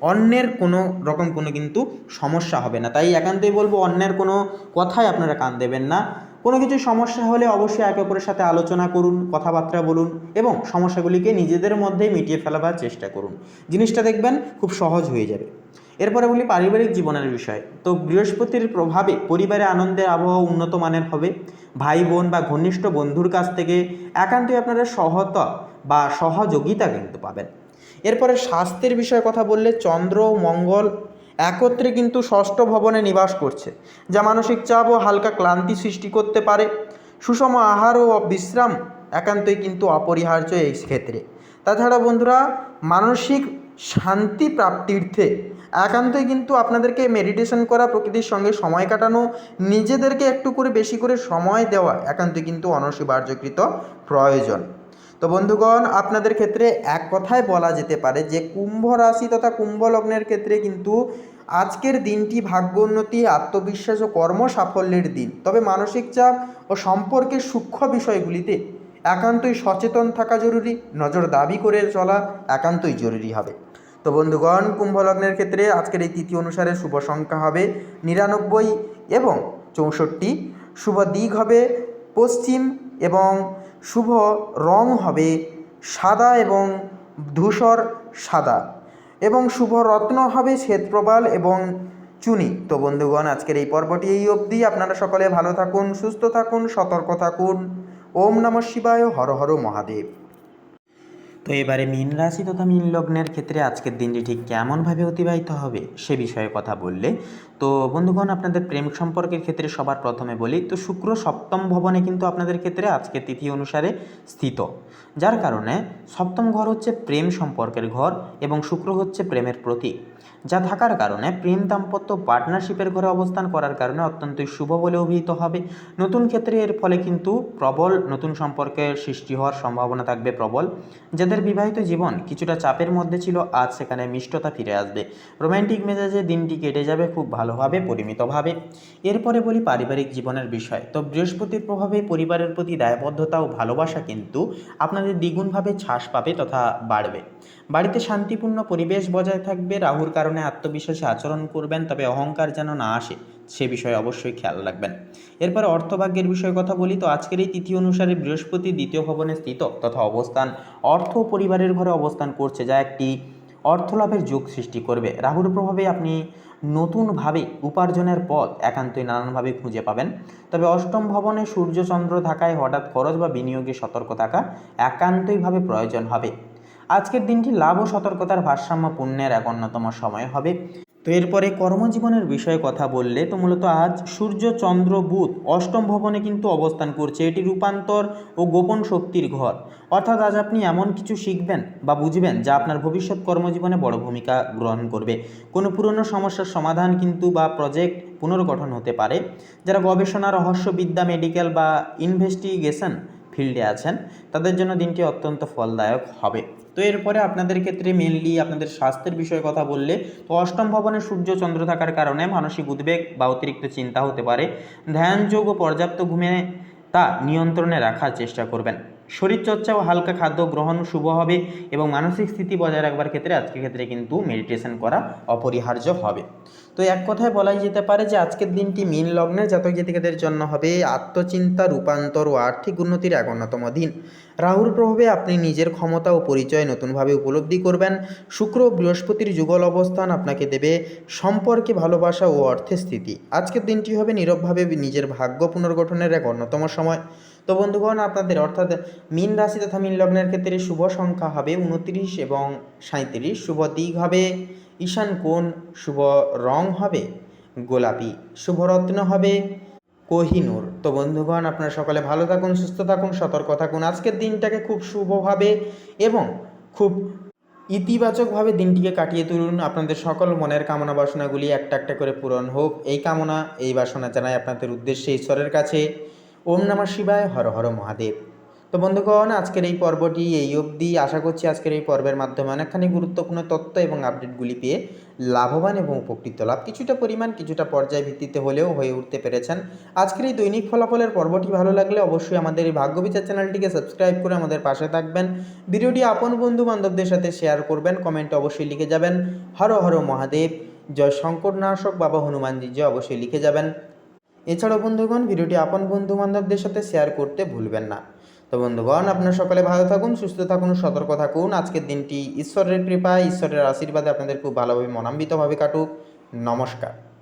অন্যের কোনো কিন্তু সমস্যা হবে না। তাই একান্তই বলবো অন্যের কোনো কথায় আপনারা কান দেবেন না। কোনো কিছু সমস্যা হলে অবশ্যই একে অপরের সাথে আলোচনা করুন, কথাবার্তা বলুন এবং সমস্যাগুলিকে নিজেদের মধ্যেই মিটিয়ে ফেলাবার চেষ্টা করুন। জিনিসটা দেখবেন খুব সহজ হয়ে যাবে। এরপরে বলি পারিবারিক জীবনের বিষয়। তো বৃহস্পতির প্রভাবে পরিবারে আনন্দের আবহাওয়া উন্নত মানের হবে। ভাই বোন বা ঘনিষ্ঠ বন্ধুর কাছ থেকে একান্তই আপনারা সহায়তা বা সহযোগিতা কিন্তু পাবেন। এরপরে স্বাস্থ্যের বিষয়ে কথা বললে চন্দ্র ও মঙ্গল একত্রে কিন্তু ষষ্ঠ ভবনে নিবাস করছে, যা মানসিক চাপ ও হালকা ক্লান্তি সৃষ্টি করতে পারে। সুষম আহার ও বিশ্রাম একান্তই কিন্তু অপরিহার্য এই ক্ষেত্রে। তাছাড়া বন্ধুরা মানসিক শান্তি প্রাপ্তির্থে একান্তই কিন্তু আপনাদেরকে মেডিটেশন করা, প্রকৃতির সঙ্গে সময় কাটানো, নিজেদেরকে একটু করে বেশি করে সময় দেওয়া একান্তই কিন্তু অনস্বীকার্যকৃত প্রয়োজন। তো বন্ধুগণ, আপনাদের ক্ষেত্রে এক কথায় বলা যেতে পারে যে কুম্ভ রাশি তথা কুম্ভ লগ্নের ক্ষেত্রে কিন্তু আজকের দিনটি ভাগ্য উন্নতি, আত্মবিশ্বাস ও কর্ম সাফল্যের দিন। তবে মানসিক চাপ ও সম্পর্কের সূক্ষ্ম বিষয়গুলিতে একান্তই সচেতন থাকা জরুরি, নজর দাবি করে চলা একান্তই জরুরি হবে। তো বন্ধুগণ, কুম্ভ লগ্নের ক্ষেত্রে আজকের এই তিথি অনুসারে শুভ সংখ্যা হবে 99 এবং 64, শুভ দিক হবে পশ্চিম এবং শুভ রং হবে সাদা এবং ধূসর সাদা এবং শুভ রত্ন হবে শ্বেতপ্রবাল এবং চুনি। তো বন্ধুগণ, আজকের এই পর্বটি এই অবধি। আপনারা সকলে ভালো থাকুন, সুস্থ থাকুন, সতর্ক থাকুন। ওম নমঃ শিবায়, হর হর মহাদেব। তো এবারে মীন রাশি তথা মীন লগ্নের ক্ষেত্রে আজকের দিনটি ঠিক কেমনভাবে অতিবাহিত হবে সে বিষয়ে কথা বললে, তো বন্ধুগণ আপনাদের প্রেম সম্পর্কের ক্ষেত্রে সবার প্রথমে বলি, তো শুক্র সপ্তম ভবনে কিন্তু আপনাদের ক্ষেত্রে আজকের তিথি অনুসারে স্থিত, যার কারণে সপ্তম ঘর হচ্ছে প্রেম সম্পর্কের ঘর এবং শুক্র হচ্ছে প্রেমের প্রতীক, যা থাকার কারণে প্রেম দাম্পত্য পার্টনারশিপের ঘরে অবস্থান করার কারণে অত্যন্তই শুভ বলে অভিহিত হবে। নতুন ক্ষেত্রে এর ফলে কিন্তু প্রবল নতুন সম্পর্কের সৃষ্টি হওয়ার সম্ভাবনা থাকবে প্রবল। যাদের বিবাহিত জীবন কিছুটা চাপের মধ্যে ছিল, আজ সেখানে মিষ্টতা ফিরে আসবে। রোম্যান্টিক মেজাজে দিনটি কেটে যাবে খুব ভালোভাবে, পরিমিতভাবে। এরপরে বলি পারিবারিক জীবনের বিষয়। তো বৃহস্পতির প্রভাবে পরিবারের প্রতি দায়বদ্ধতা ও ভালোবাসা কিন্তু আপনাদের দ্বিগুণভাবে ছাস পাবে তথা বাড়বে। বাড়িতে শান্তিপূর্ণ পরিবেশ বজায় থাকবে। রাহুর কারণে আত্মবিশ্বাসী আচরণ করবেন, তবে অহংকার যেন না আসে সে বিষয়ে অবশ্যই খেয়াল রাখবেন। এরপরে অর্থভাগ্যের বিষয়ে কথা বলি। তো আজকের এই তিথি অনুসারে বৃহস্পতি দ্বিতীয় ভবনে স্থিত তথা অবস্থান অর্থ ও পরিবারের ঘরে অবস্থান করছে, যা একটি অর্থলাভের যোগ সৃষ্টি করবে। রাহুর প্রভাবে আপনি নতুনভাবে উপার্জনের পথ একান্তই নানানভাবে খুঁজে পাবেন। তবে অষ্টম ভবনে সূর্যচন্দ্র থাকায় হঠাৎ খরচ বা বিনিয়োগে সতর্ক থাকা একান্তইভাবে প্রয়োজন হবে। আজকের দিনটি লাভ ও সতর্কতার ভারসাম্যপূর্ণের এক অন্যতম সময় হবে। তো এরপরে কর্মজীবনের বিষয়ে কথা বললে, তো মূলত আজ সূর্য চন্দ্র বুধ অষ্টম ভবনে কিন্তু অবস্থান করছে। এটি রূপান্তর ও গোপন শক্তির ঘর, অর্থাৎ আজ আপনি এমন কিছু শিখবেন বা বুঝবেন যা আপনার ভবিষ্যৎ কর্মজীবনে বড় ভূমিকা গ্রহণ করবে। কোনো পুরনো সমস্যার সমাধান কিন্তু বা প্রজেক্ট পুনর্গঠন হতে পারে। যারা গবেষণা, রহস্যবিদ্যা, মেডিকেল বা ইনভেস্টিগেশন ফিল্ডে আছেন তাদের জন্য দিনটি অত্যন্ত ফলদায়ক হবে। তো এরপরে আপনাদের ক্ষেত্রে মেনলি আপনাদের স্বাস্থ্যের বিষয়ে কথা বললে, তো অষ্টম ভবনে সূর্য চন্দ্র থাকার কারণে মানসিক উদ্বেগ বা অতিরিক্ত চিন্তা হতে পারে। ধ্যান, যোগ ও পর্যাপ্ত ঘুমে তা নিয়ন্ত্রণে রাখার চেষ্টা করবেন। শরীরচর্চা ও হালকা খাদ্য গ্রহণ শুভ হবে এবং মানসিক স্থিতি বজায় রাখবার ক্ষেত্রে আজকের ক্ষেত্রে কিন্তু মেডিটেশন করা অপরিহার্য হবে। তো এক কথায় বলাই যেতে পারে যে আজকের দিনটি মীন লগ্নের জাতক জাতিকাদের জন্য হবে আত্মচিন্তা, রূপান্তর ও আর্থিক উন্নতির এক অন্যতম দিন। রাহুর প্রভাবে আপনি নিজের ক্ষমতা ও পরিচয় নতুনভাবে উপলব্ধি করবেন। শুক্র ও বৃহস্পতির যুগল অবস্থান আপনাকে দেবে সম্পর্কে ভালোবাসা ও অর্থের স্থিতি। আজকের দিনটি হবে নীরবভাবে নিজের ভাগ্য পুনর্গঠনের এক অন্যতম সময়। তো বন্ধুগণ, আপনাদের অর্থাৎ মীন রাশি তথা মীন লগ্নের ক্ষেত্রে শুভ সংখ্যা হবে 29 এবং 37, শুভ দিক হবে ঈশান কোণ, শুভ রং হবে গোলাপি, শুভ রত্ন হবে কোহিনূর। তো বন্ধুগণ, আপনারা সকলে ভালো থাকুন, সুস্থ থাকুন, সতর্ক থাকুন। আজকের দিনটাকে খুব শুভভাবে এবং খুব ইতিবাচকভাবে দিনটিকে কাটিয়ে তুলুন। আপনাদের সকল মনের কামনা বাসনাগুলি একটা একটা করে পূরণ হোক, এই কামনা এই বাসনা জানাই আপনাদের উদ্দেশ্যে ঈশ্বরের কাছে। ওম নমঃ শিবায়, হর হর মহাদেব। তো বন্ধুগণ, আজকের এই পর্বটি এই অবধি। আশা করছি আজকের এই পর্বের মাধ্যমে অনেকখানি গুরুত্বপূর্ণ তথ্য এবং আপডেটগুলি পেয়ে লাভবান এবং উপকৃত লাভ কিছুটা পরিমাণ কিছুটা পর্যায় ভিত্তিতে হলেও হয়ে উঠতে পেরেছেন। আজকের এই দৈনিক ফলাফলের পর্বটি ভালো লাগলে অবশ্যই আমাদের এই ভাগ্যবিচার চ্যানেলটিকে সাবস্ক্রাইব করে আমাদের পাশে থাকবেন। ভিডিওটি আপন বন্ধু বান্ধবদের সাথে শেয়ার করবেন, কমেন্টে অবশ্যই লিখে যাবেন হর হর মহাদেব, জয় শঙ্করনাশক বাবা হনুমানজি জয় অবশ্যই লিখে যাবেন। এছাড়াও বন্ধুগণ, ভিডিওটি আপন বন্ধু বান্ধবদের সাথে শেয়ার করতে ভুলবেন না। তো বন্ধুগণ, আপনারা সকলে ভালো থাকুন, সুস্থ থাকুন, সতর্ক থাকুন। আজকের দিনটি ঈশ্বরের কৃপায় ঈশ্বরের আশীর্বাদে আপনাদের খুব ভালোভাবে মনান্বিতভাবে কাটুক। নমস্কার।